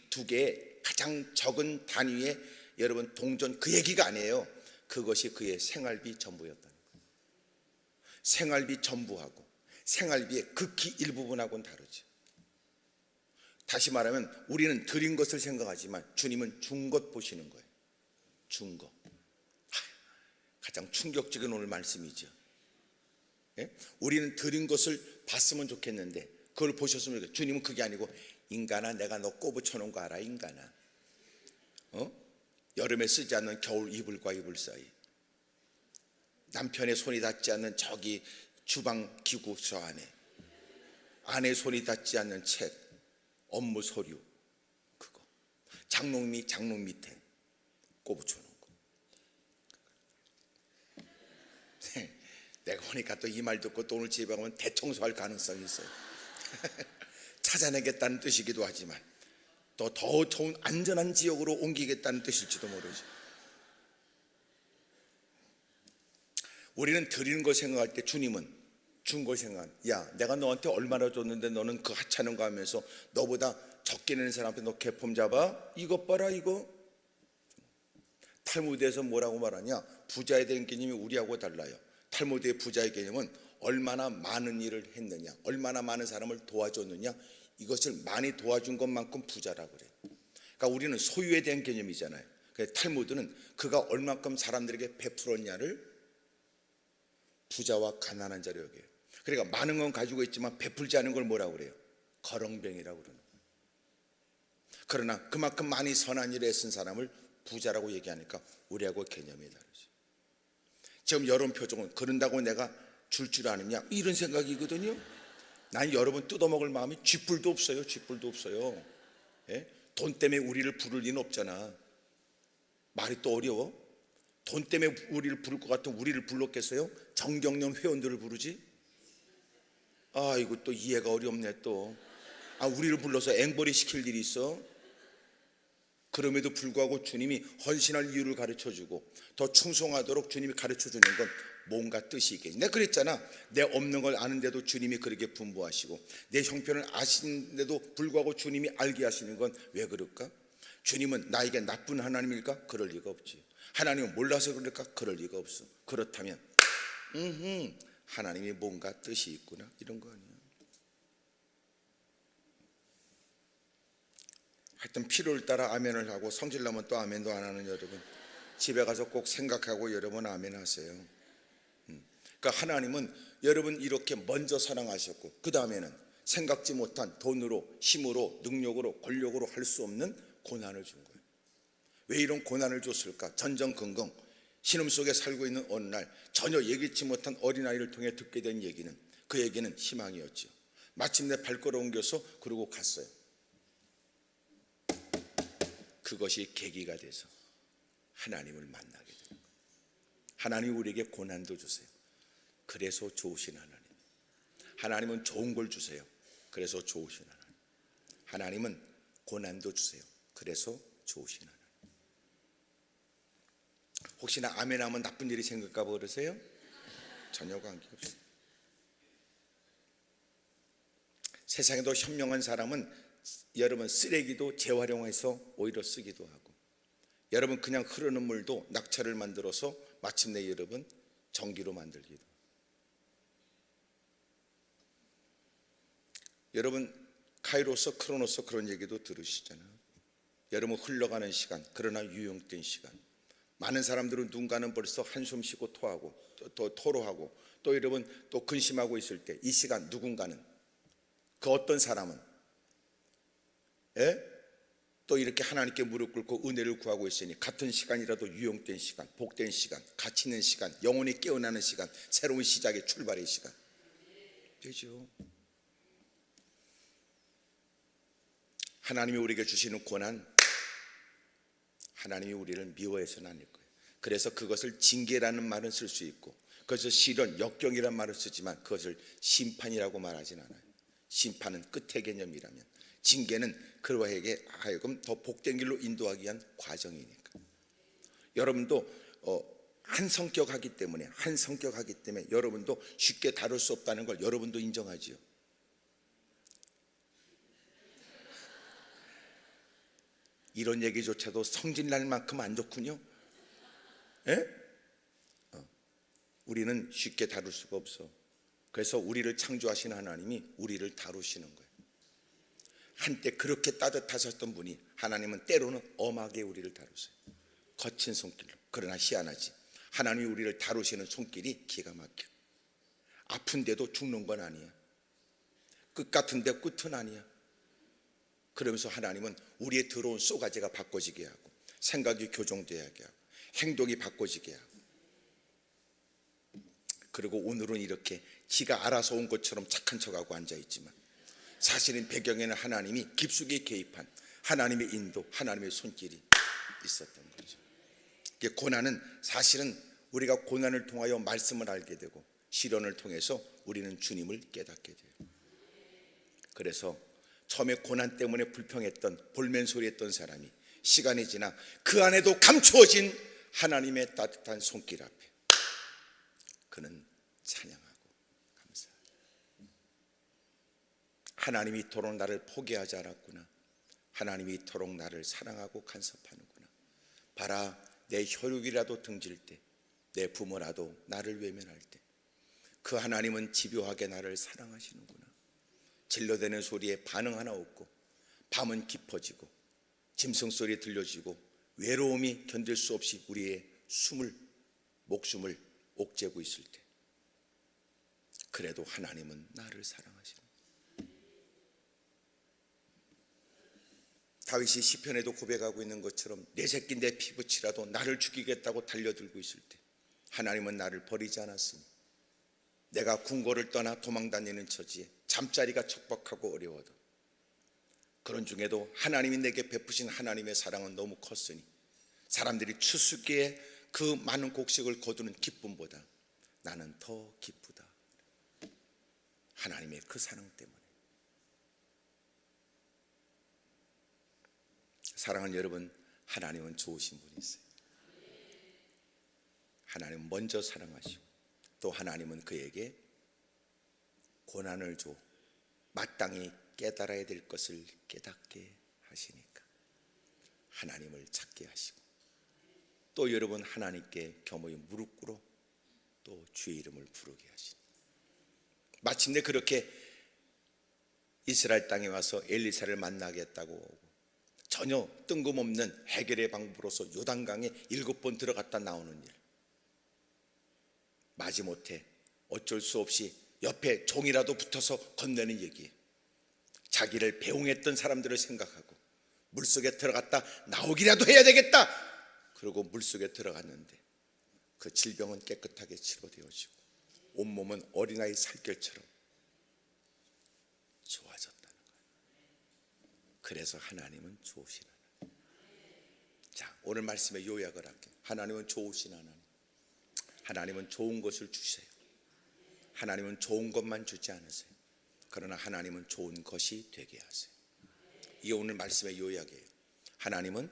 두 개의 가장 적은 단위의 여러분 동전 그 얘기가 아니에요. 그것이 그의 생활비 전부였다는 거예요. 생활비 전부하고 생활비의 극히 일부분하고는 다르죠. 다시 말하면 우리는 드린 것을 생각하지만 주님은 준 것 보시는 거예요. 준 것. 가장 충격적인 오늘 말씀이죠. 예? 우리는 드린 것을 봤으면 좋겠는데 그걸 보셨으면 좋겠어요. 주님은 그게 아니고 인간아 내가 너 꼬부쳐 놓은 거 알아 인간아. 여름에 쓰지 않는 겨울 이불과 이불 사이, 남편의 손이 닿지 않는 저기 주방 기구 저 안에, 아내 손이 닿지 않는 책, 업무 서류 그거, 장롱 밑에 꼽붙여 놓은 거. 내가 보니까 또 이 말 듣고 또 오늘 집에 가면 대청소할 가능성이 있어요. 찾아내겠다는 뜻이기도 하지만 또 더 좋은 안전한 지역으로 옮기겠다는 뜻일지도 모르지. 우리는 드리는 걸 생각할 때 주님은 준 걸 생각하는, 야 내가 너한테 얼마나 줬는데 너는 그 하찮은 거 하면서 너보다 적게 내는 사람 앞에 너 개폼 잡아? 이것 봐라 이거. 탈무드에서 뭐라고 말하냐? 부자에 대한 개념이 우리하고 달라요. 탈무드의 부자의 개념은 얼마나 많은 일을 했느냐, 얼마나 많은 사람을 도와줬느냐, 이것을 많이 도와준 것만큼 부자라고 그래요. 그러니까 우리는 소유에 대한 개념이잖아요. 탈무드는 그가 얼마큼 사람들에게 베풀었냐를 부자와 가난한 자로 여겨요. 그러니까 많은 건 가지고 있지만 베풀지 않은 걸 뭐라고 그래요? 거렁뱅이라고 그러는 거예요. 그러나 그만큼 많이 선한 일에 애쓴 사람을 부자라고 얘기하니까 우리하고 개념이 다르죠. 지금 여러분 표정은 그런다고 내가 줄 아느냐 이런 생각이거든요. 난 여러분 뜯어먹을 마음이 쥐뿔도 없어요. 쥐뿔도 없어요. 예? 돈 때문에 우리를 부를 리는 없잖아. 말이 또 어려워? 돈 때문에 우리를 부를 것 같으면 우리를 불렀겠어요? 정경련 회원들을 부르지? 아, 이거 또 이해가 어렵네 또. 아, 우리를 불러서 앵벌이 시킬 일이 있어? 그럼에도 불구하고 주님이 헌신할 이유를 가르쳐주고 더 충성하도록 주님이 가르쳐주는 건 뭔가 뜻이 있겠지. 내가 그랬잖아. 내 없는 걸 아는데도 주님이 그렇게 분부하시고 내 형편을 아시는데도 불구하고 주님이 알게 하시는 건 왜 그럴까? 주님은 나에게 나쁜 하나님일까? 그럴 리가 없지. 하나님은 몰라서 그럴까? 그럴 리가 없어. 그렇다면 하나님이 뭔가 뜻이 있구나 이런 거 아니야. 하여튼 필요를 따라 아멘을 하고 성질나면 또 아멘도 안 하는 여러분, 집에 가서 꼭 생각하고 여러분 아멘 하세요. 그러니까 하나님은 여러분 이렇게 먼저 사랑하셨고 그 다음에는 생각지 못한 돈으로, 힘으로, 능력으로, 권력으로 할 수 없는 고난을 준 거예요. 왜 이런 고난을 줬을까? 전전긍긍 신음 속에 살고 있는 어느 날 전혀 예기치 못한 어린아이를 통해 듣게 된 얘기는, 그 얘기는 희망이었죠. 마침내 발걸음 옮겨서 그러고 갔어요. 그것이 계기가 돼서 하나님을 만나게 되는 거예요. 하나님이 우리에게 고난도 주세요. 그래서 좋으신 하나님. 하나님은 좋은 걸 주세요. 그래서 좋으신 하나님. 하나님은 고난도 주세요. 그래서 좋으신 하나님. 혹시나 아멘하면 나쁜 일이 생길까 봐 그러세요? 전혀 관계없어요. 세상에도 현명한 사람은 여러분 쓰레기도 재활용해서 오히려 쓰기도 하고, 여러분 그냥 흐르는 물도 낙차를 만들어서 마침내 여러분 전기로 만들기도 하고. 여러분 카이로스 크로노스 그런 얘기도 들으시잖아요. 여러분 흘러가는 시간, 그러나 유용된 시간. 많은 사람들은 누군가는 벌써 한숨 쉬고 토하고 또 토로하고 또 여러분 또 근심하고 있을 때 이 시간 누군가는, 그 어떤 사람은 또 이렇게 하나님께 무릎 꿇고 은혜를 구하고 있으니 같은 시간이라도 유용된 시간, 복된 시간, 가치 있는 시간, 영혼이 깨어나는 시간, 새로운 시작의 출발의 시간 되죠. 하나님이 우리에게 주시는 고난, 하나님이 우리를 미워해서는 아닐 거예요. 그래서 그것을 징계라는 말은 쓸 수 있고, 그것을 시련, 역경이라는 말을 쓰지만 그것을 심판이라고 말하진 않아요. 심판은 끝의 개념이라면, 징계는 그와에게 하여금 더 복된 길로 인도하기 위한 과정이니까. 여러분도 한 성격하기 때문에 여러분도 쉽게 다룰 수 없다는 걸 여러분도 인정하지요. 이런 얘기조차도 성질날 만큼 안 좋군요. 우리는 쉽게 다룰 수가 없어. 그래서 우리를 창조하신 하나님이 우리를 다루시는 거예요. 한때 그렇게 따뜻하셨던 분이 하나님은 때로는 엄하게 우리를 다루세요. 거친 손길로. 그러나 희한하지, 하나님이 우리를 다루시는 손길이 기가 막혀. 아픈데도 죽는 건 아니야. 끝 같은데 끝은 아니야. 그러면서 하나님은 우리의 들어온 쏘가지가 바꿔지게 하고, 생각이 교정되게 하고, 행동이 바꿔지게 하고, 그리고 오늘은 이렇게 지가 알아서 온 것처럼 착한 척하고 앉아있지만 사실은 배경에는 하나님이 깊숙이 개입한 하나님의 인도, 하나님의 손길이 있었던 거죠. 고난은 사실은 우리가 고난을 통하여 말씀을 알게 되고 시련을 통해서 우리는 주님을 깨닫게 돼요. 그래서 처음에 고난 때문에 불평했던, 볼멘소리했던 사람이 시간이 지나 그 안에도 감추어진 하나님의 따뜻한 손길 앞에 그는 찬양하고 감사하다. 하나님이 이토록 나를 포기하지 않았구나. 하나님이 이토록 나를 사랑하고 간섭하는구나. 봐라, 내 혈육이라도 등질 때, 내 부모라도 나를 외면할 때 그 하나님은 집요하게 나를 사랑하시는구나. 질러대는 소리에 반응 하나 없고, 밤은 깊어지고 짐승소리 들려지고 외로움이 견딜 수 없이 우리의 목숨을 옥죄고 있을 때, 그래도 하나님은 나를 사랑하시는, 다윗이 시편에도 고백하고 있는 것처럼 내 새끼 내 피부치라도 나를 죽이겠다고 달려들고 있을 때 하나님은 나를 버리지 않았으니 내가 궁궐을 떠나 도망다니는 처지에 잠자리가 척박하고 어려워도 그런 중에도 하나님이 내게 베푸신 하나님의 사랑은 너무 컸으니 사람들이 추수기에 그 많은 곡식을 거두는 기쁨보다 나는 더 기쁘다. 하나님의 그 사랑 때문에. 사랑하는 여러분, 하나님은 좋으신 분이세요. 하나님은 먼저 사랑하시고 또 하나님은 그에게 고난을 줘 마땅히 깨달아야 될 것을 깨닫게 하시니까 하나님을 찾게 하시고 또 여러분 하나님께 겸허히 무릎 꿇어 또 주의 이름을 부르게 하시니 마침내 그렇게 이스라엘 땅에 와서 엘리사를 만나겠다고 오고 전혀 뜬금없는 해결의 방법으로서 요단강에 7번 들어갔다 나오는 일, 마지못해 어쩔 수 없이 옆에 종이라도 붙어서 건네는 얘기, 자기를 배웅했던 사람들을 생각하고 물속에 들어갔다 나오기라도 해야 되겠다 그러고 물속에 들어갔는데 그 질병은 깨끗하게 치료되어지고 온몸은 어린아이 살결처럼 좋아졌다는 거예요. 그래서 하나님은 좋으신 하나님. 자, 오늘 말씀의 요약을 할게요. 하나님은 좋으신 하나님. 하나님은 좋은 것을 주세요. 하나님은 좋은 것만 주지 않으세요. 그러나 하나님은 좋은 것이 되게 하세요. 이게 오늘 말씀의 요약이에요. 하나님은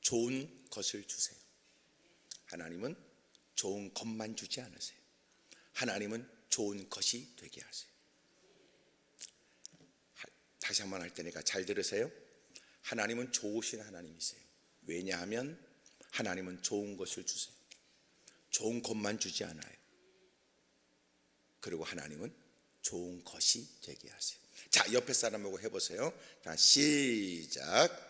좋은 것을 주세요. 하나님은 좋은 것만 주지 않으세요. 하나님은 좋은 것이 되게 하세요. 다시 한번 할 테니까 잘 들으세요. 하나님은 좋으신 하나님이세요. 왜냐하면 하나님은 좋은 것을 주세요. 좋은 것만 주지 않아요. 그리고 하나님은 좋은 것이 되게 하세요. 자, 옆에 사람하고 해보세요. 자, 시작.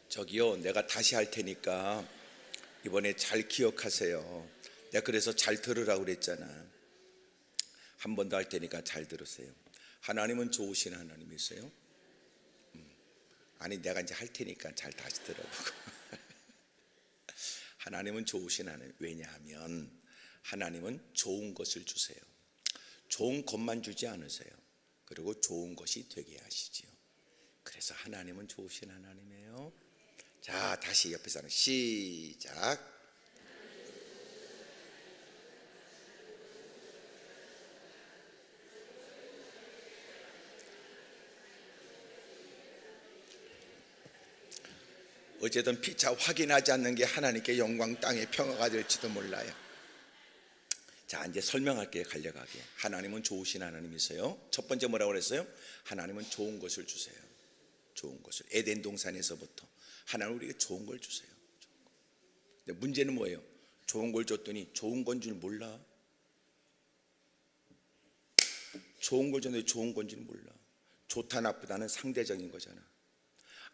저기요, 내가 다시 할 테니까 이번에 잘 기억하세요. 내가 그래서 잘 들으라고 그랬잖아. 한 번 더 할 테니까 잘 들으세요. 하나님은 좋으신 하나님이세요. 아니, 내가 이제 할 테니까 잘 다시 들어보고. 하나님은 좋으신 하나님. 왜냐하면 하나님은 좋은 것을 주세요. 좋은 것만 주지 않으세요. 그리고 좋은 것이 되게 하시지요. 그래서 하나님은 좋으신 하나님이에요. 자, 다시 옆에 사람 시작. 어쨌든 피차 확인하지 않는 게 하나님께 영광 땅의 평화가 될지도 몰라요. 자, 이제 설명할게요. 간략하게. 하나님은 좋으신 하나님이세요. 첫 번째 뭐라고 그랬어요? 하나님은 좋은 것을 주세요. 좋은 것을. 에덴 동산에서부터 하나님은 우리에게 좋은 걸 주세요. 근데 문제는 뭐예요? 좋은 걸 줬더니 좋은 건 줄 몰라. 좋은 걸 줬는데 좋은 건 줄 몰라. 좋다 나쁘다는 상대적인 거잖아.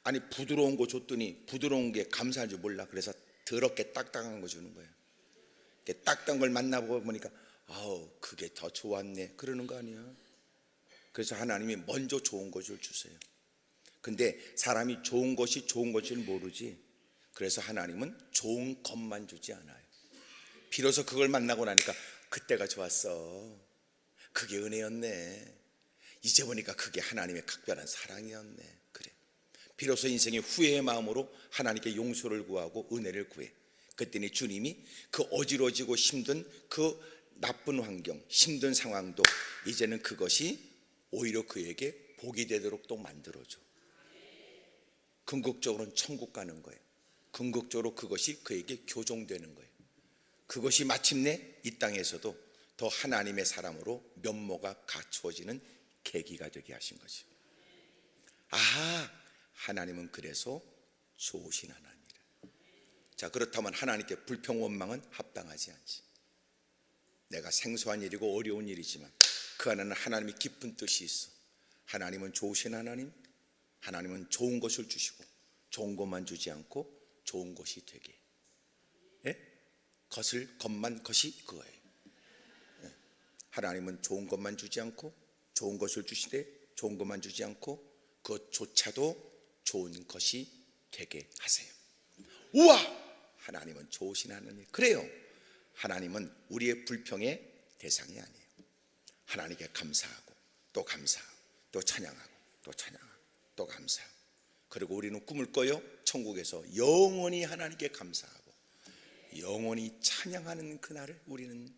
아니, 부드러운 거 줬더니 부드러운 게 감사할 줄 몰라. 그래서 더럽게 딱딱한 거 주는 거야. 딱딱한 걸 만나보니까 아우, 그게 더 좋았네 그러는 거 아니야. 그래서 하나님이 먼저 좋은 것을 주세요. 근데 사람이 좋은 것이 좋은 것을 모르지. 그래서 하나님은 좋은 것만 주지 않아요. 비로소 그걸 만나고 나니까 그때가 좋았어. 그게 은혜였네. 이제 보니까 그게 하나님의 각별한 사랑이었네. 그래. 비로소 인생의 후회의 마음으로 하나님께 용서를 구하고 은혜를 구해. 그랬더니 주님이 그 어지러지고 힘든 그 나쁜 환경, 힘든 상황도 이제는 그것이 오히려 그에게 복이 되도록 또 만들어줘. 궁극적으로는 천국 가는 거예요. 궁극적으로 그것이 그에게 교종되는 거예요. 그것이 마침내 이 땅에서도 더 하나님의 사람으로 면모가 갖추어지는 계기가 되게 하신 거죠. 아하, 하나님은 그래서 좋으신 하나님이라. 자, 그렇다면 하나님께 불평 원망은 합당하지 않지. 내가 생소한 일이고 어려운 일이지만 그 안에는 하나님의 깊은 뜻이 있어. 하나님은 좋으신 하나님. 하나님은 좋은 것을 주시고 좋은 것만 주지 않고 좋은 것이 되게. 예? 것만 것이 그거예요. 예? 하나님은 좋은 것만 주지 않고, 좋은 것을 주시되 좋은 것만 주지 않고 그것조차도 좋은 것이 되게 하세요. 우와! 하나님은 좋으신 하나님. 그래요, 하나님은 우리의 불평의 대상이 아니에요. 하나님께 감사하고 또 감사하고 또 찬양하고 또 찬양하고 또 감사하고, 그리고 우리는 꿈을 꿔요. 천국에서 영원히 하나님께 감사하고 영원히 찬양하는 그날을 우리는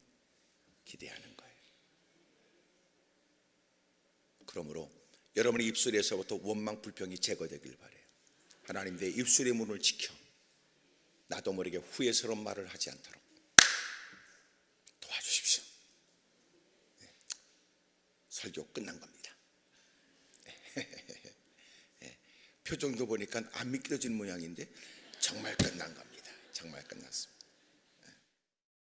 기대하는 거예요. 그러므로 여러분의 입술에서부터 원망 불평이 제거되길 바라요. 하나님, 내 입술의 문을 지켜 나도 모르게 후회스러운 말을 하지 않도록 도와주십시오. 네. 설교 끝난 겁니다. 네. 표정도 보니까 안 믿겨지는 모양인데 정말 끝난 겁니다. 정말 끝났습니다.